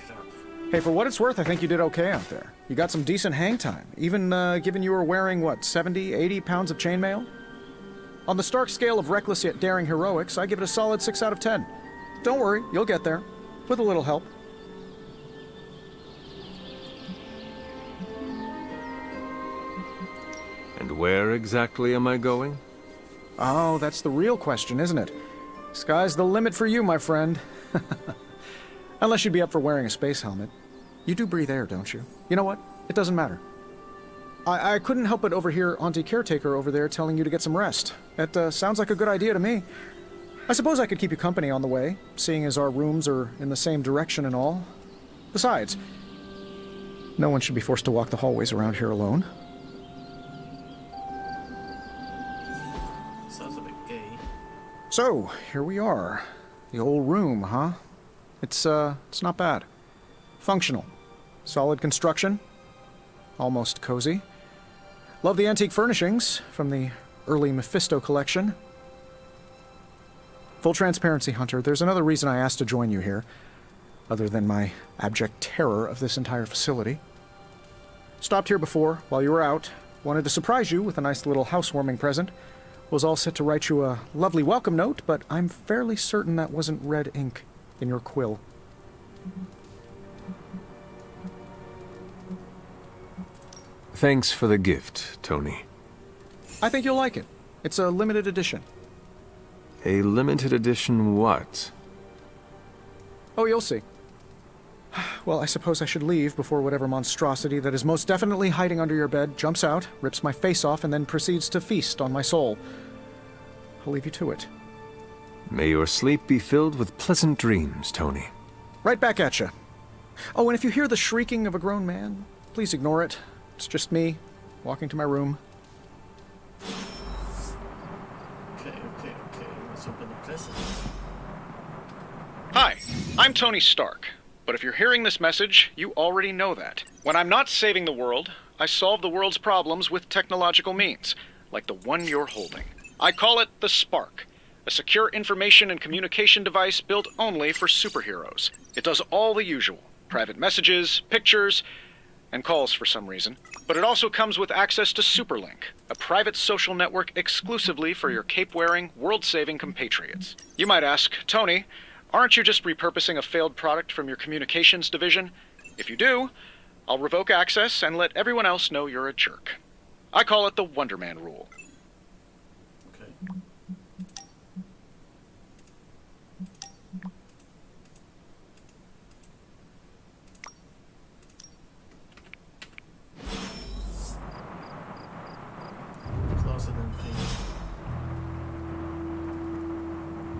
S1: crap.
S7: Hey, for what it's worth, I think you did okay out there. You got some decent hang time, even given you were wearing, what, 70, 80 pounds of chainmail? On the Stark scale of reckless yet daring heroics, I give it a solid 6 out of 10. Don't worry, you'll get there. With a little help.
S12: And where exactly am I going?
S7: Oh, that's the real question, isn't it? Sky's the limit for you, my friend. Unless you'd be up for wearing a space helmet. You do breathe air, don't you? You know what? It doesn't matter. I couldn't help but overhear Auntie Caretaker over there telling you to get some rest. That sounds like a good idea to me. I suppose I could keep you company on the way, seeing as our rooms are in the same direction and all. Besides, no one should be forced to walk the hallways around here alone.
S1: Sounds a bit gay.
S7: So, here we are. The old room, huh? It's not bad. Functional. Solid construction. Almost cozy. Love the antique furnishings from the early Mephisto collection. Full transparency, Hunter, there's another reason I asked to join you here, other than my abject terror of this entire facility. Stopped here before, while you were out. Wanted to surprise you with a nice little housewarming present. Was all set to write you a lovely welcome note, but I'm fairly certain that wasn't red ink in your quill.
S12: Thanks for the gift, Tony.
S7: I think you'll like it. It's a limited edition.
S12: A limited edition what?
S7: Oh, you'll see. Well, I suppose I should leave before whatever monstrosity that is most definitely hiding under your bed jumps out, rips my face off, and then proceeds to feast on my soul. I'll leave you to it.
S12: May your sleep be filled with pleasant dreams, Tony.
S7: Right back at you. Oh, and if you hear the shrieking of a grown man, please ignore it. It's just me, walking to my room.
S1: Okay. Let's open the present.
S7: Hi, I'm Tony Stark. But if you're hearing this message, you already know that. When I'm not saving the world, I solve the world's problems with technological means, like the one you're holding. I call it the Spark, a secure information and communication device built only for superheroes. It does all the usual, private messages, pictures, and calls for some reason. But it also comes with access to Superlink, a private social network exclusively for your cape-wearing, world-saving compatriots. You might ask, Tony, aren't you just repurposing a failed product from your communications division? If you do, I'll revoke access and let everyone else know you're a jerk. I call it the Wonder Man rule.
S1: Okay. Closet and paint.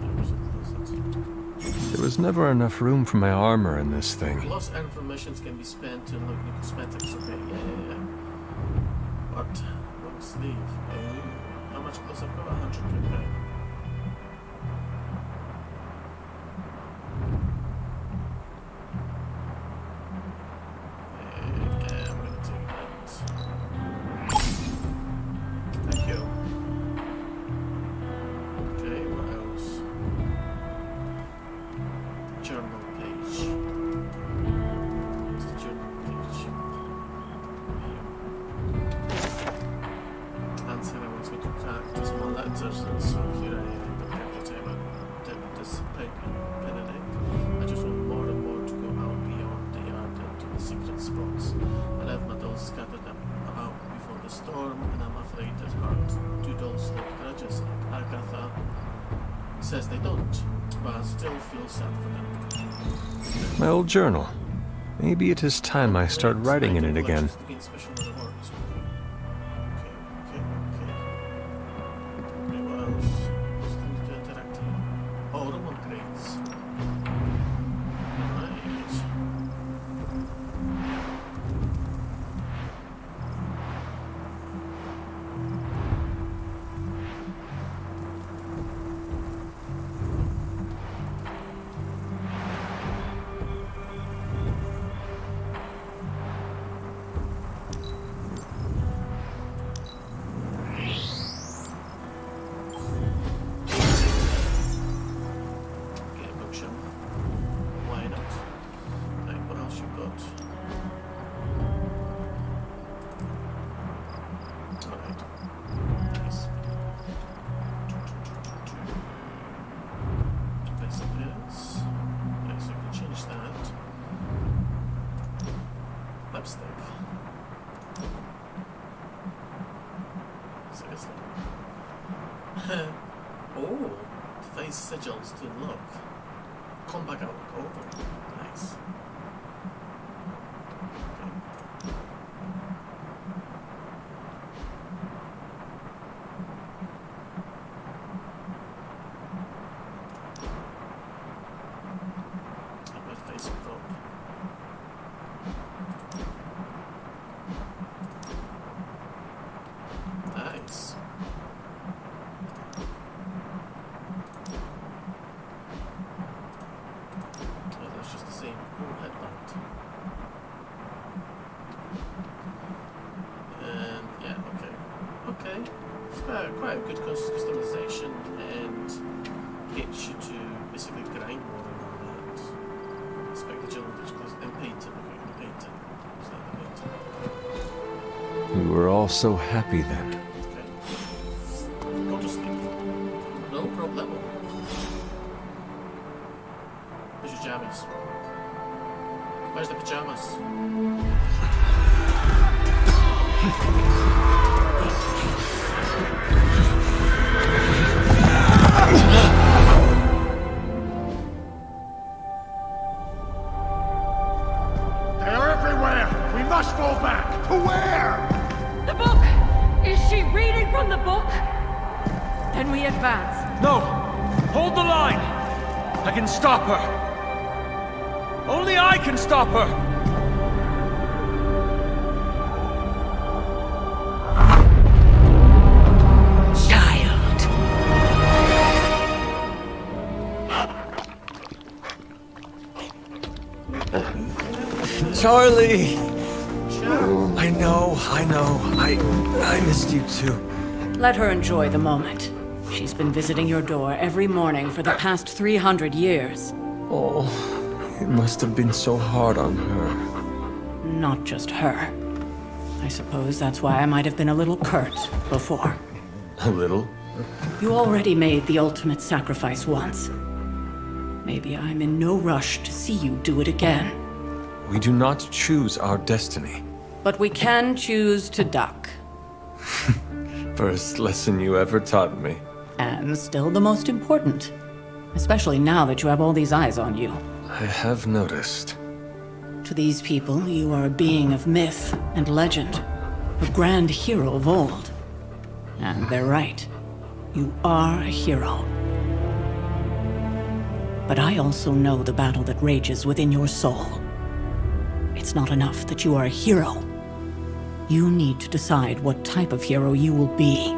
S1: There was a closet.
S12: There was never enough room for my armor in this thing.
S1: Loss and informations can be spent to look at cosmetics. Okay, yeah. What? Long sleeve. How much close I've got? 100. Okay. says they don't, but I still feel sad for them.
S12: My old journal. Maybe it is time I start writing in it again.
S1: Oh, face sigils to look. Come back out look over. Nice. Nice. Oh, that's just the same headband. And yeah, okay. Okay. It's quite a good customization and gets you to basically grind more and all that. Expect the gelatin and paint it. Okay, the painting. Is that the painting?
S12: We were all so happy then.
S1: Go to sleep. No problem. Where's your jammies? Where's the pajamas?
S20: They're everywhere! We must fall back! To where?
S18: The book! Is she reading from the book? Then we advance.
S3: No! Hold the line! I can stop her! Only I can stop her!
S12: Charlie! I know. I missed you too.
S8: Let her enjoy the moment. She's been visiting your door every morning for the past 300 years.
S12: Oh, it must have been so hard on her.
S8: Not just her. I suppose that's why I might have been a little curt before.
S12: A little?
S8: You already made the ultimate sacrifice once. Maybe I'm in no rush to see you do it again.
S12: We do not choose our destiny.
S8: But we can choose to duck.
S12: First lesson you ever taught me.
S8: And still the most important. Especially now that you have all these eyes on you.
S12: I have noticed.
S8: To these people, you are a being of myth and legend. A grand hero of old. And they're right. You are a hero. But I also know the battle that rages within your soul. It's not enough that you are a hero. You need to decide what type of hero you will be.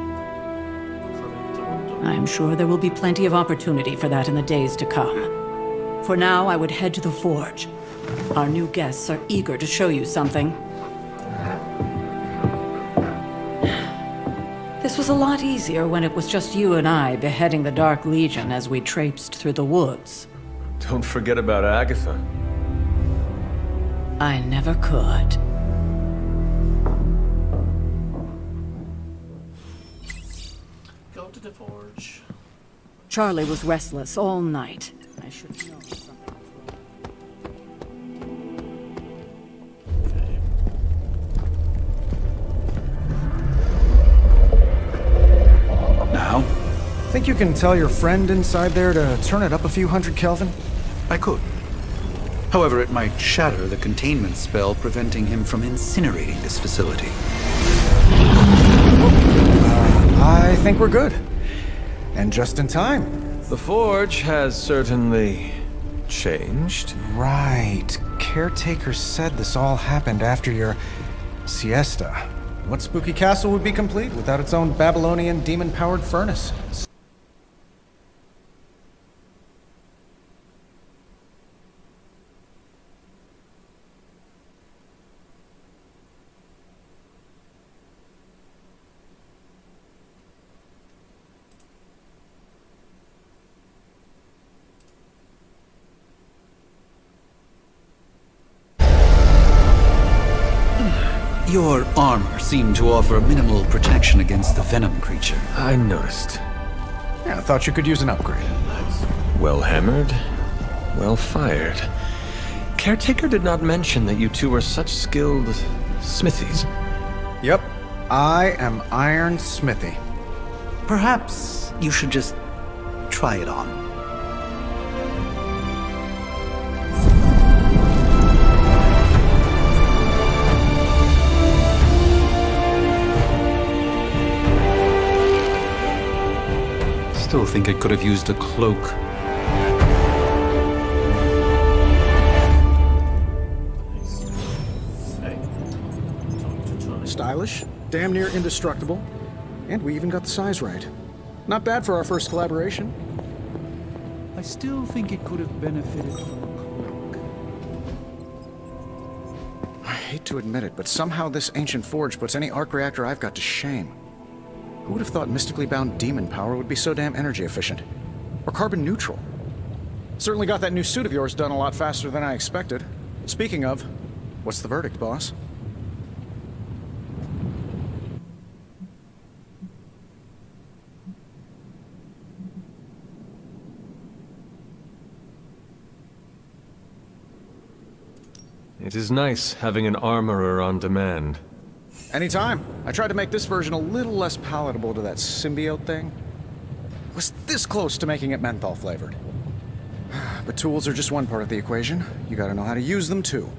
S8: I am sure there will be plenty of opportunity for that in the days to come. For now, I would head to the forge. Our new guests are eager to show you something. This was a lot easier when it was just you and I beheading the Dark Legion as we traipsed through the woods.
S12: Don't forget about Agatha.
S8: I never could.
S1: Go to the forge.
S8: Charlie was restless all night. I should know something was wrong.
S7: Now? Think think you can tell your friend inside there to turn it up a few hundred Kelvin?
S5: I could. However, it might shatter the containment spell preventing him from incinerating this facility.
S7: I think we're good. And just in time.
S12: The Forge has certainly changed.
S7: Right. Caretaker said this all happened after your siesta. What spooky castle would be complete without its own Babylonian demon-powered furnace?
S5: Your armor seemed to offer minimal protection against the venom creature.
S12: I noticed.
S7: Yeah, I thought you could use an upgrade.
S12: Well hammered, well fired. Caretaker did not mention that you two were such skilled smithies.
S7: Yep, I am Iron Smithy.
S5: Perhaps you should just try it on. Still think it could have used a cloak.
S7: Stylish, damn near indestructible, and we even got the size right. Not bad for our first collaboration.
S5: I still think it could have benefited from a cloak.
S7: I hate to admit it, but somehow this ancient forge puts any arc reactor I've got to shame. Who would have thought mystically bound demon power would be so damn energy efficient? Or carbon neutral? Certainly got that new suit of yours done a lot faster than I expected. Speaking of, what's the verdict, boss?
S12: It is nice having an armorer on demand.
S7: Anytime. I tried to make this version a little less palatable to that symbiote thing. Was this close to making it menthol flavored. But tools are just one part of the equation. You gotta know how to use them too.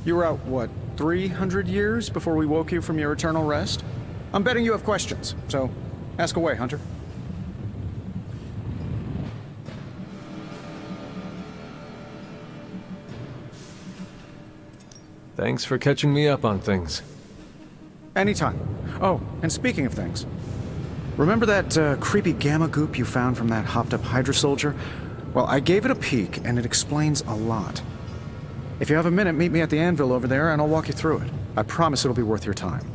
S7: You were out, what, 300 years before we woke you from your eternal rest? I'm betting you have questions, so ask away, Hunter.
S12: Thanks for catching me up on things.
S7: Anytime. Oh, and speaking of things, remember that creepy gamma goop you found from that hopped-up Hydra soldier? Well, I gave it a peek, and it explains a lot. If you have a minute, meet me at the anvil over there, and I'll walk you through it. I promise it'll be worth your time.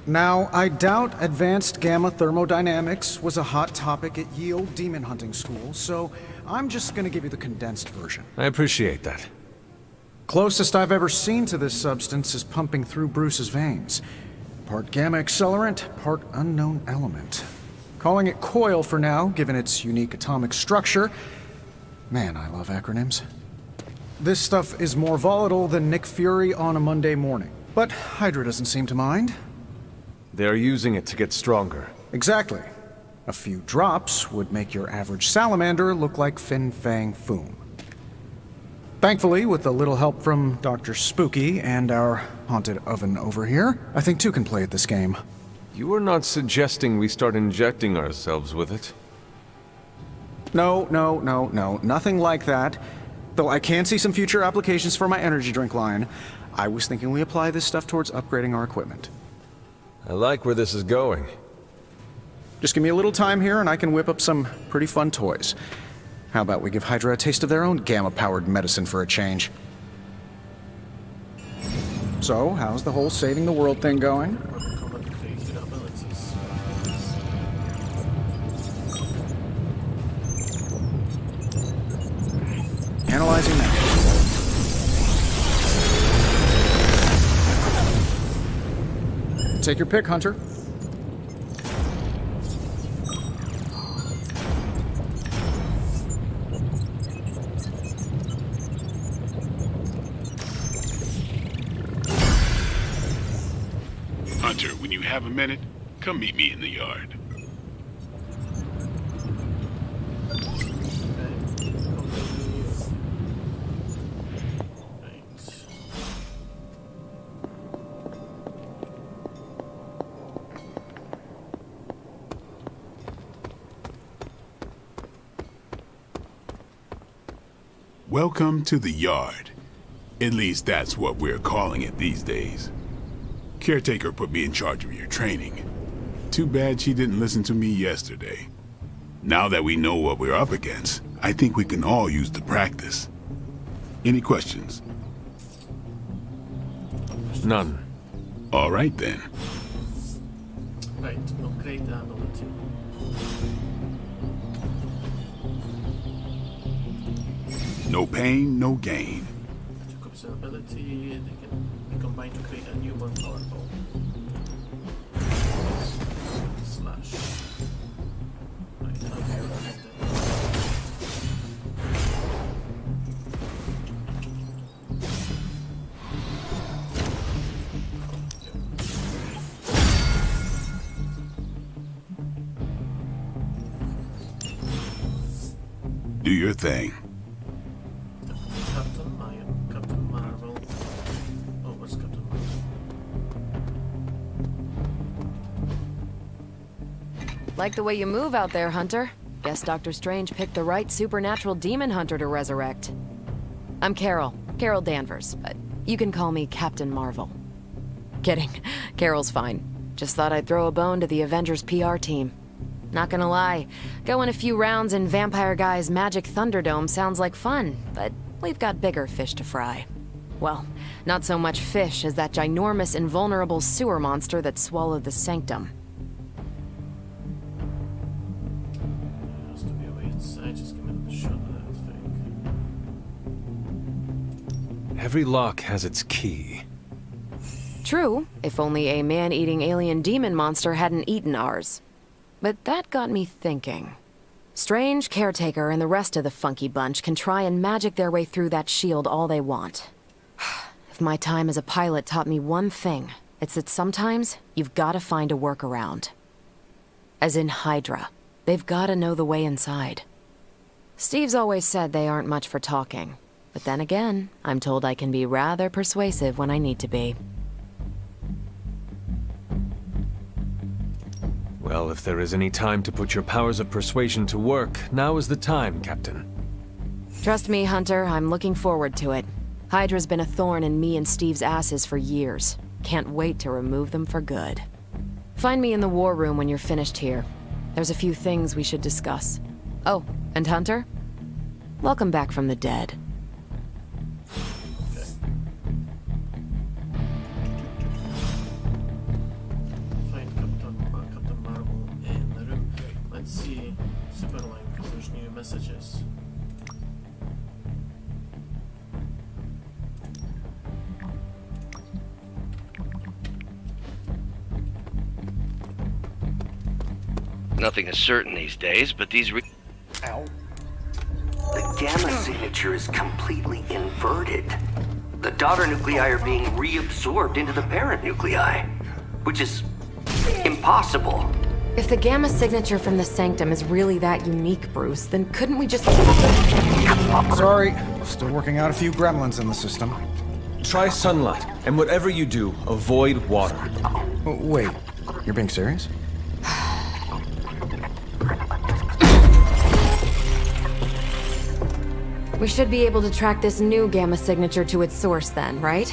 S7: Now, I doubt advanced gamma thermodynamics was a hot topic at Ye Olde Demon Hunting School, so I'm just gonna give you the condensed version.
S12: I appreciate that.
S7: Closest I've ever seen to this substance is pumping through Bruce's veins. Part gamma accelerant, part unknown element. Calling it coil for now, given its unique atomic structure. Man, I love acronyms. This stuff is more volatile than Nick Fury on a Monday morning, but Hydra doesn't seem to mind.
S12: They're using it to get stronger.
S7: Exactly. A few drops would make your average salamander look like Fin Fang Foom. Thankfully, with a little help from Dr. Spooky and our haunted oven over here, I think two can play at this game.
S12: You are not suggesting we start injecting ourselves with it?
S7: No, nothing like that. Though I can see some future applications for my energy drink line. I was thinking we apply this stuff towards upgrading our equipment.
S12: I like where this is going.
S7: Just give me a little time here and I can whip up some pretty fun toys. How about we give Hydra a taste of their own gamma-powered medicine for a change? So, how's the whole saving the world thing going? Analyzing now. Take your pick, Hunter.
S2: Hunter, when you have a minute, come meet me in the yard. Welcome to the yard. At least that's what we're calling it these days. Caretaker put me in charge of your training. Too bad she didn't listen to me yesterday. Now that we know what we're up against, I think we can all use the practice. Any questions?
S12: None.
S2: All right then.
S1: Right, upgrade ability.
S2: No pain, no gain.
S1: Jacob's ability, they can be combined to create a new more powerful. Slash. Right, how do you connect
S2: Do your thing.
S1: Captain Marvel. Oh, what's Captain Marvel?
S9: Like the way you move out there, Hunter. Guess Dr. Strange picked the right supernatural demon hunter to resurrect. I'm Carol Danvers, but you can call me Captain Marvel. Kidding. Carol's fine. Just thought I'd throw a bone to the Avengers PR team. Not gonna lie, going a few rounds in Vampire Guy's Magic Thunderdome sounds like fun, but we've got bigger fish to fry. Well, not so much fish as that ginormous invulnerable sewer monster that swallowed the Sanctum.
S1: Has to be a way inside, just give me a shot of that thing.
S12: Every lock has its key.
S9: True, if only a man-eating alien demon monster hadn't eaten ours. But that got me thinking. Strange, Caretaker, and the rest of the funky bunch can try and magic their way through that shield all they want. If my time as a pilot taught me one thing, it's that sometimes you've gotta find a workaround. As in Hydra. They've gotta know the way inside. Steve's always said they aren't much for talking. But then again, I'm told I can be rather persuasive when I need to be.
S12: Well, if there is any time to put your powers of persuasion to work, now is the time, Captain.
S9: Trust me, Hunter, I'm looking forward to it. Hydra's been a thorn in me and Steve's asses for years. Can't wait to remove them for good. Find me in the war room when you're finished here. There's a few things we should discuss. Oh, and Hunter? Welcome back from the dead.
S1: Find Captain Marvel in the room. Let's see Superline, because there's new messages.
S16: Nothing is certain these days, but these
S21: Ow. The gamma signature is completely inverted. The daughter nuclei are being reabsorbed into the parent nuclei, which is impossible.
S9: If the gamma signature from the Sanctum is really that unique, Bruce, then couldn't we just...
S7: Sorry, still working out a few gremlins in the system.
S12: Try sunlight, and whatever you do, avoid water.
S7: Oh, wait, you're being serious?
S9: We should be able to track this new gamma signature to its source then, right?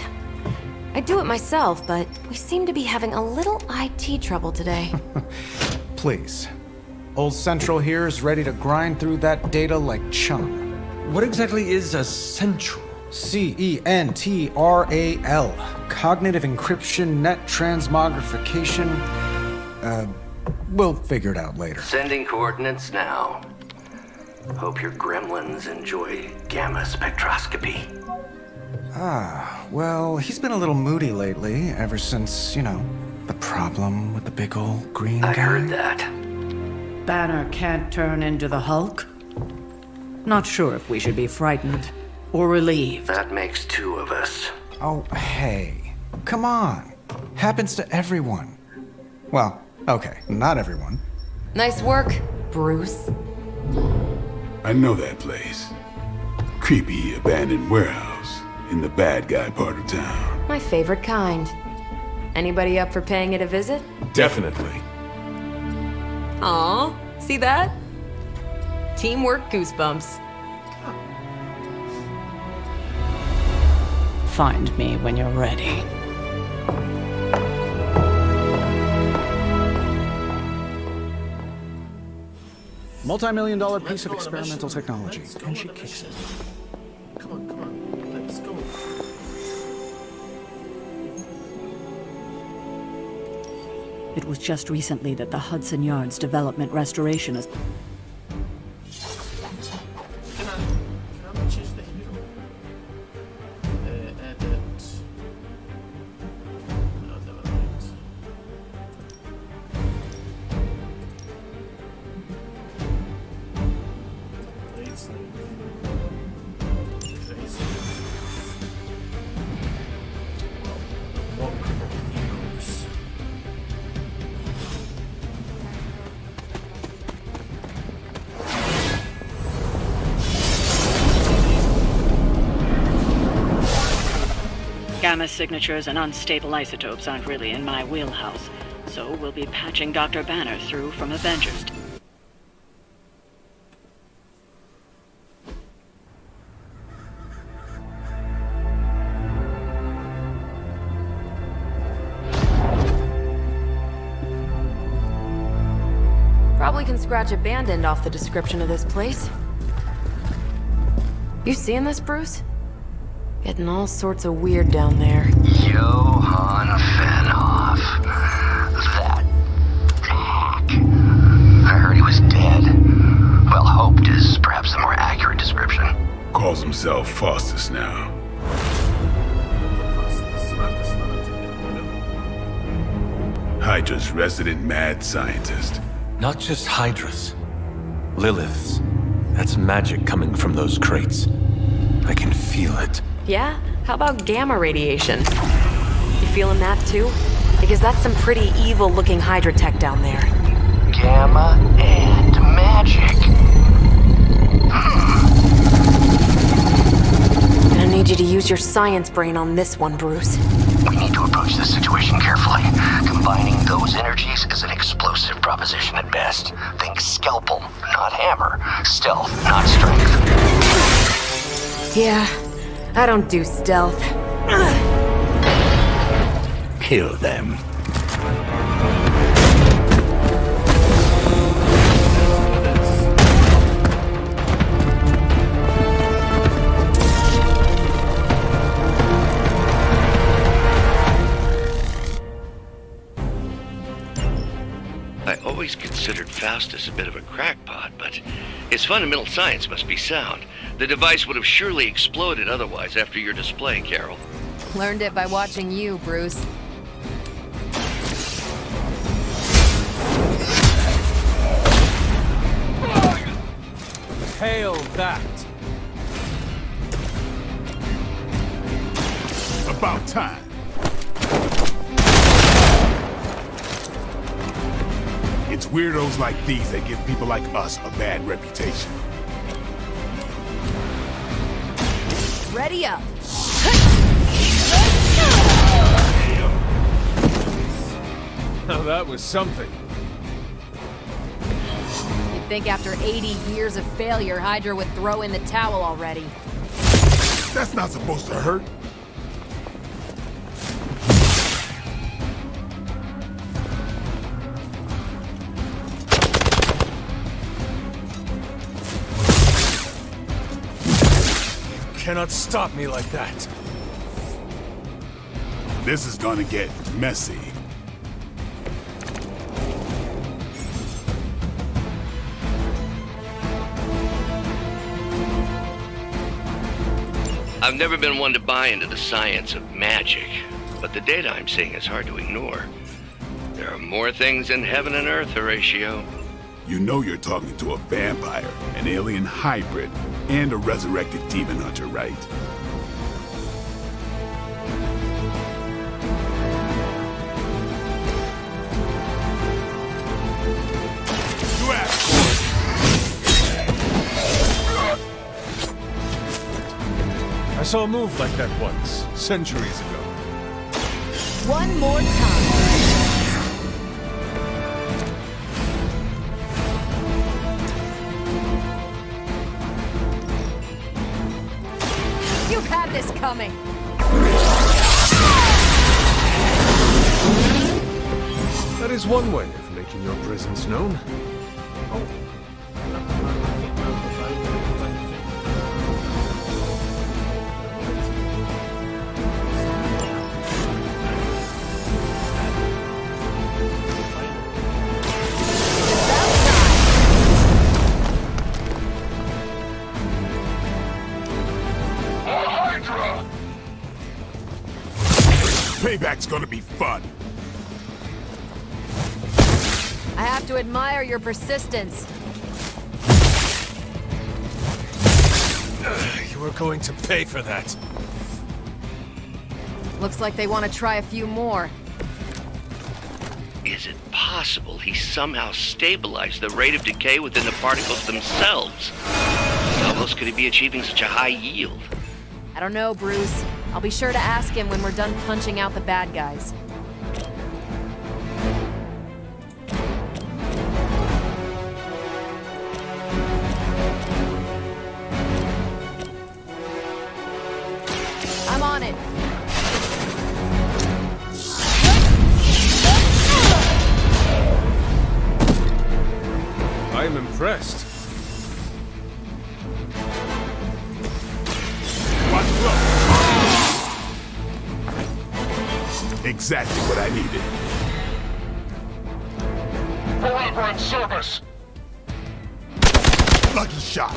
S9: I'd do it myself, but we seem to be having a little IT trouble today.
S7: Please. Old Central here is ready to grind through that data like chum.
S12: What exactly is a central?
S7: CENTRAL. Cognitive encryption, net transmogrification. We'll figure it out later.
S21: Sending coordinates now. Hope your gremlins enjoy gamma spectroscopy.
S7: Ah, well, he's been a little moody lately, ever since, the problem with the big old green guy.
S21: I heard that.
S15: Banner can't turn into the Hulk? Not sure if we should be frightened or relieved.
S21: That makes two of us.
S7: Oh, hey. Come on. Happens to everyone. Well, okay, not everyone.
S9: Nice work, Bruce.
S2: I know that place. Creepy abandoned warehouse in the bad guy part of town.
S9: My favorite kind. Anybody up for paying it a visit?
S12: Definitely.
S9: Aw, see that? Teamwork goosebumps.
S8: Find me when you're ready.
S7: Multi-million-dollar piece of experimental technology, and she kicks it.
S1: Come on, let's go.
S8: It was just recently that the Hudson Yards Development Restoration is...
S1: Can I change the hero? Edit. No, never mind. It's like crazy. Well, walk of heroes.
S15: Gamma signatures and unstable isotopes aren't really in my wheelhouse, so we'll be patching Dr. Banner through from Avengers.
S9: Probably can scratch abandoned off the description of this place. You seeing this, Bruce? Getting all sorts of weird down there.
S21: Johann Fenhoff. That hack. I heard he was dead. Well, hoped is perhaps the more accurate description.
S2: Calls himself Faustus now. Hydra's resident mad scientist.
S12: Not just Hydra's. Lilith's. That's magic coming from those crates. I can feel it.
S9: Yeah? How about gamma radiation? You feeling that too? Because that's some pretty evil-looking Hydra tech down there.
S21: Gamma and magic.
S9: Gonna need you to use your science brain on this one, Bruce.
S21: We need to approach this situation carefully. Combining those energies is an explosive proposition at best. Think scalpel, not hammer. Stealth, not strength.
S9: Yeah, I don't do stealth.
S17: Kill them.
S4: I always considered Faustus a bit of a crackpot, but his fundamental science must be sound. The device would have surely exploded otherwise after your display, Carol.
S10: Learned it by watching you, Bruce.
S3: Hail that!
S2: About time. It's weirdos like these that give people like us a bad reputation.
S10: Ready up.
S3: Now that was something.
S10: You'd think after 80 years of failure, Hydra would throw in the towel already.
S2: That's not supposed to hurt.
S3: Cannot stop me like that.
S2: This is gonna get messy.
S4: I've never been one to buy into the science of magic, but the data I'm seeing is hard to ignore. There are more things in heaven and earth, Horatio.
S2: You know you're talking to a vampire, an alien hybrid, and a resurrected demon hunter, right?
S3: saw a move like that once, centuries ago.
S10: One more time. You've had this coming.
S3: That is one way of making your presence known.
S2: Payback's gonna be fun.
S10: I have to admire your persistence.
S3: You are going to pay for that.
S10: Looks like they want to try a few more.
S4: Is it possible he somehow stabilized the rate of decay within the particles themselves? How else could he be achieving such a high yield?
S10: I don't know, Bruce. I'll be sure to ask him when we're done punching out the bad guys. I'm on it.
S3: I am impressed.
S2: Exactly what I needed.
S20: Forever in service!
S2: Lucky shot.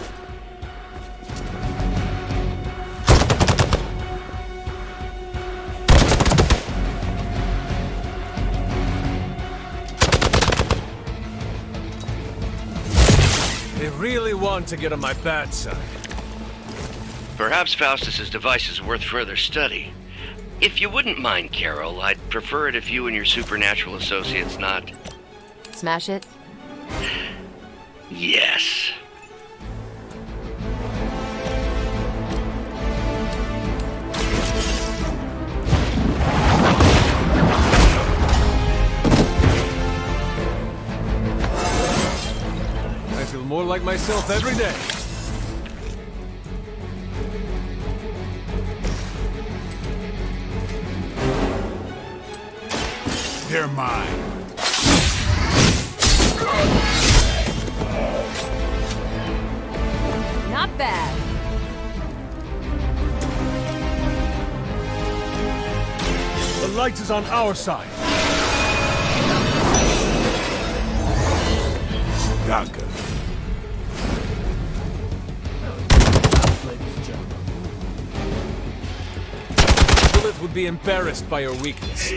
S3: They really want to get on my bad side.
S4: Perhaps Faustus's device is worth further study. If you wouldn't mind, Carol, I'd prefer it if you and your supernatural associates not...
S10: Smash it?
S4: Yes.
S3: I feel more like myself every day.
S2: They're mine.
S10: Not bad.
S3: The light is on our side.
S2: Danke.
S3: Lilith would be embarrassed by your weakness.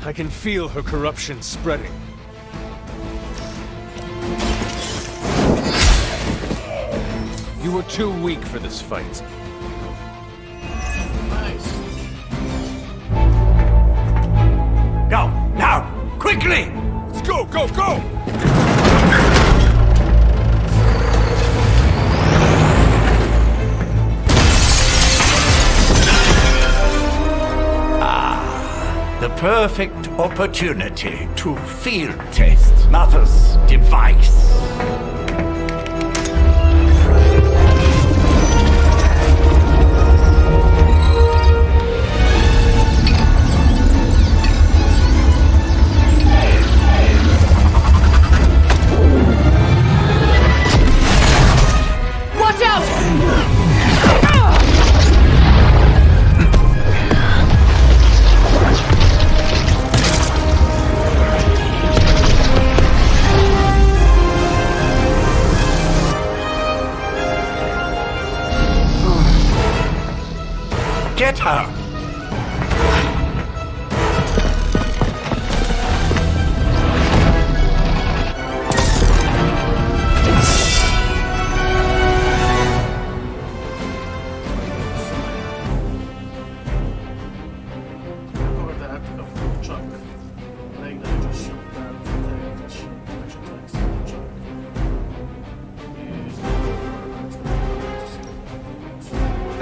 S3: I can feel her corruption spreading. You were too weak for this fight.
S1: Nice.
S17: Go, now, quickly!
S2: Let's go, go, go!
S17: The perfect opportunity to field test Mother's device.
S10: Watch out!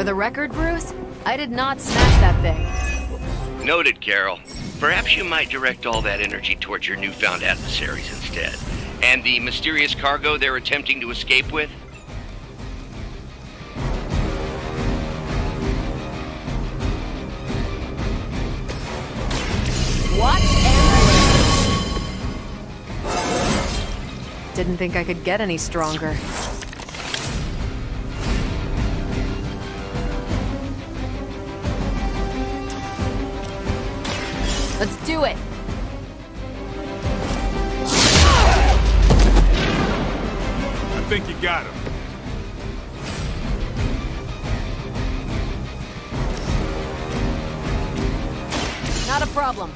S9: the record, Bruce, I did not smash that thing.
S4: Noted, Carol. Perhaps you might direct all that energy towards your newfound adversaries instead. And the mysterious cargo they're attempting to escape with?
S9: Watch and listen. Didn't think I could get any stronger. Let's do it!
S2: I think you got him.
S9: Not a problem.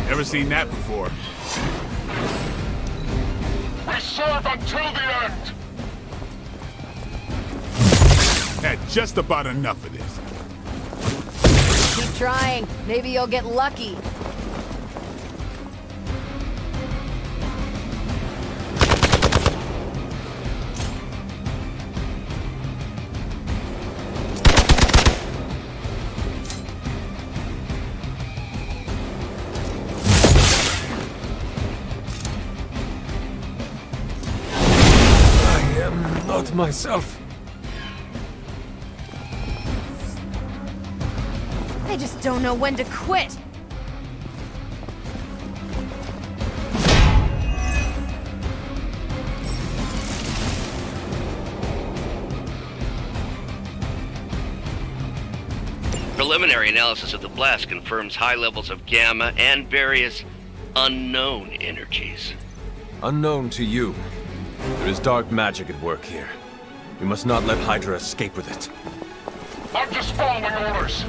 S2: Never seen that before.
S20: We serve until the end!
S2: Had just about enough of this.
S9: Keep trying. Maybe you'll get lucky.
S3: I am not myself.
S9: I just don't know when to quit.
S4: Preliminary analysis of the blast confirms high levels of gamma and various unknown energies.
S12: Unknown to you. There is dark magic at work here. We must not let Hydra escape with it.
S20: I'm just following orders.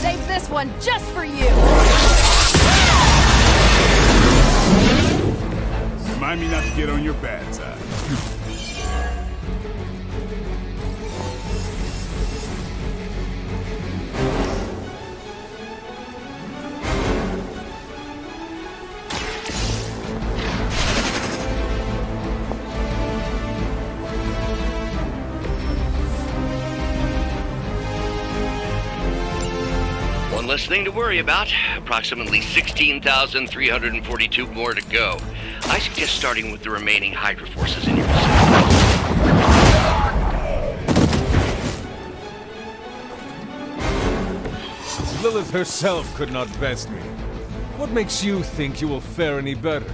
S9: Save this one just for you!
S2: Remind me not to get on your bad side.
S4: One less thing to worry about. Approximately 16,342 more to go. I suggest starting with the remaining Hydra forces in your vicinity.
S3: Lilith herself could not best me. What makes you think you will fare any better?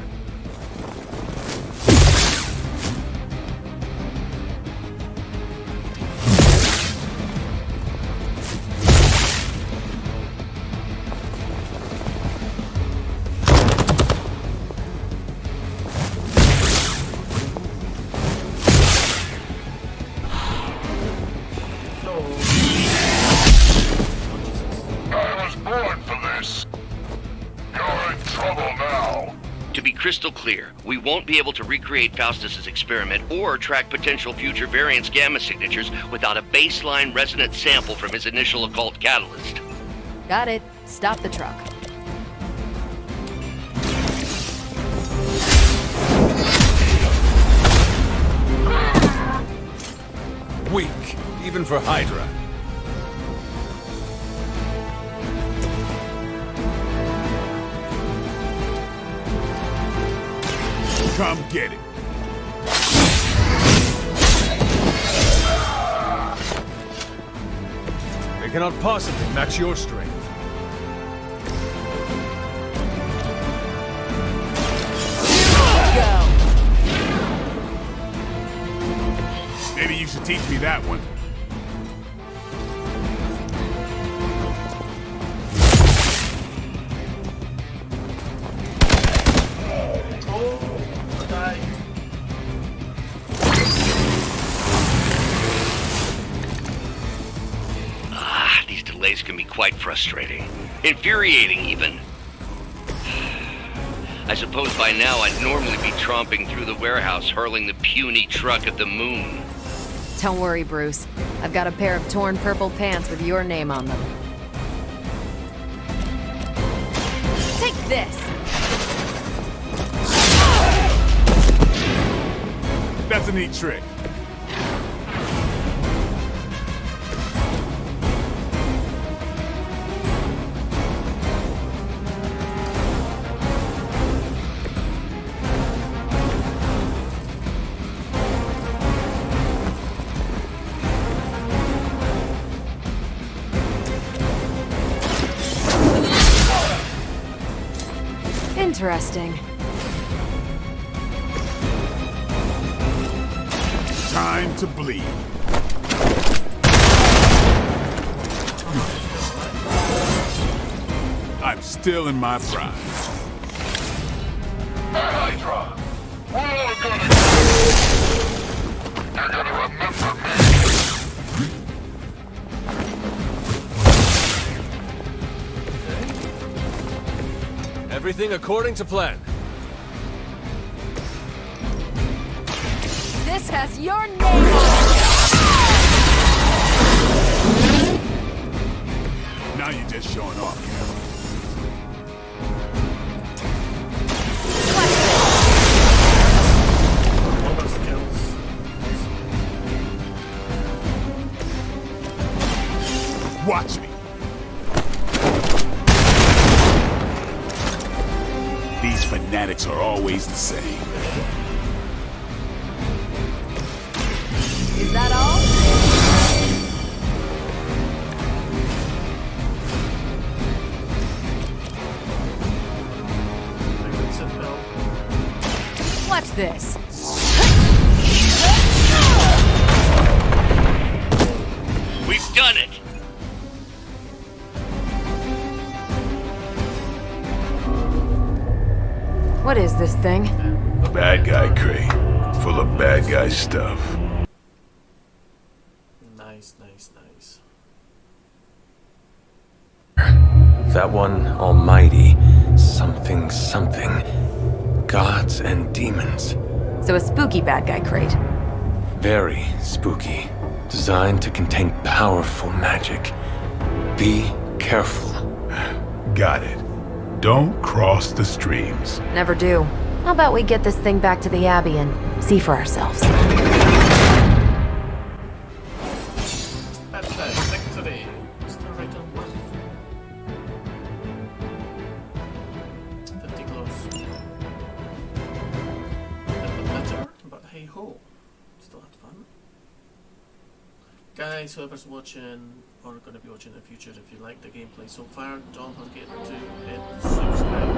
S4: Crystal clear, we won't be able to recreate Faustus's experiment or track potential future variants' gamma signatures without a baseline resonant sample from his initial occult catalyst.
S9: Got it. Stop the truck.
S3: Weak, even for Hydra.
S2: Come get it.
S3: They cannot possibly match your strength.
S9: Go.
S2: Maybe you should teach me that one.
S4: These delays can be quite frustrating. Infuriating, even. I suppose by now I'd normally be tromping through the warehouse, hurling the puny truck at the moon.
S9: Don't worry, Bruce. I've got a pair of torn purple pants with your name on them.
S10: this.
S2: That's a neat trick.
S9: Interesting.
S2: Time to bleed. I'm still in my prime.
S19: Hydra! We're all gonna You're gonna remember me.
S3: Everything according to plan.
S10: This has your name on it!
S2: Now you're just showing off. Watch me. These fanatics are always the same.
S10: Is that all? Watch this.
S4: We've done it!
S9: What is this thing?
S2: A bad guy crate, full of bad guy stuff.
S1: Nice, nice, nice.
S12: That one almighty something something. Gods and demons.
S9: So a spooky bad guy crate.
S12: Very spooky. Designed to contain powerful magic. Be careful.
S2: Got it. Don't cross the streams.
S9: Never do. How about we get this thing back to the Abbey and see for ourselves?
S1: That's victory. Still right on one. 50 close. A bit better, but hey ho. Still had fun. Guys, whoever's watching or going to be watching in the future, if you like the gameplay so far, don't forget to hit subscribe.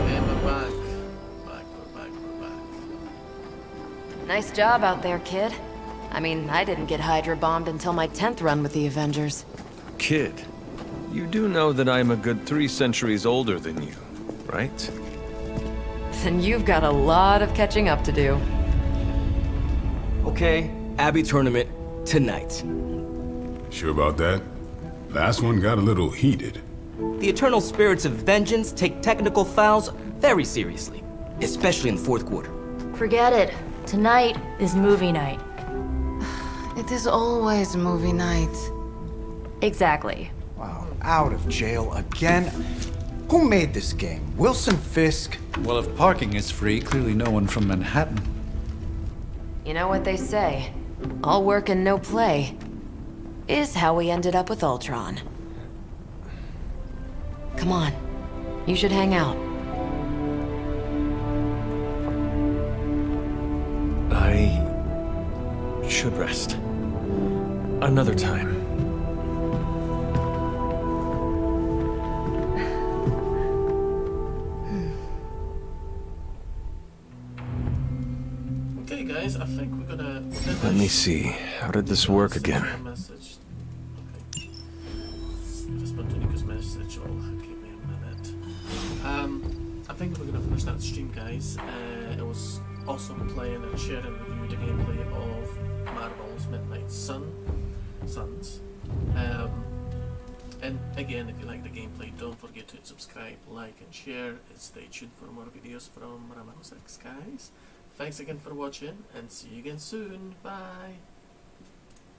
S1: And we're back. We're back.
S9: Nice job out there, kid. I mean, I didn't get Hydra bombed until my 10th run with the Avengers.
S12: Kid, you do know that I'm a good 3 centuries older than you, right?
S9: Then you've got a lot of catching up to do.
S13: Okay, Abbey tournament tonight.
S2: Sure about that? Last one got a little heated.
S13: The eternal spirits of vengeance take technical fouls very seriously, especially in the fourth quarter.
S11: Forget it. Tonight is movie night.
S9: It is always movie night.
S11: Exactly.
S7: Wow, out of jail again? Who made this game? Wilson Fisk?
S5: Well, if parking is free, clearly no one from Manhattan.
S9: You know what they say? All work and no play is how we ended up with Ultron. Come on. You should hang out.
S12: I should rest. Another time.
S1: Okay guys, I think we're gonna finish.
S12: Let me see. How did this work again?
S1: Message. Okay. Respond to Nico's message. Oh, give me a minute. I think we're gonna finish that stream, guys. It was awesome playing and sharing with you the gameplay of Marvel's Midnight Suns. And again, if you like the gameplay, don't forget to subscribe, like, and share. And stay tuned for more videos from Ramos X, guys. Thanks again for watching, and see you again soon. Bye.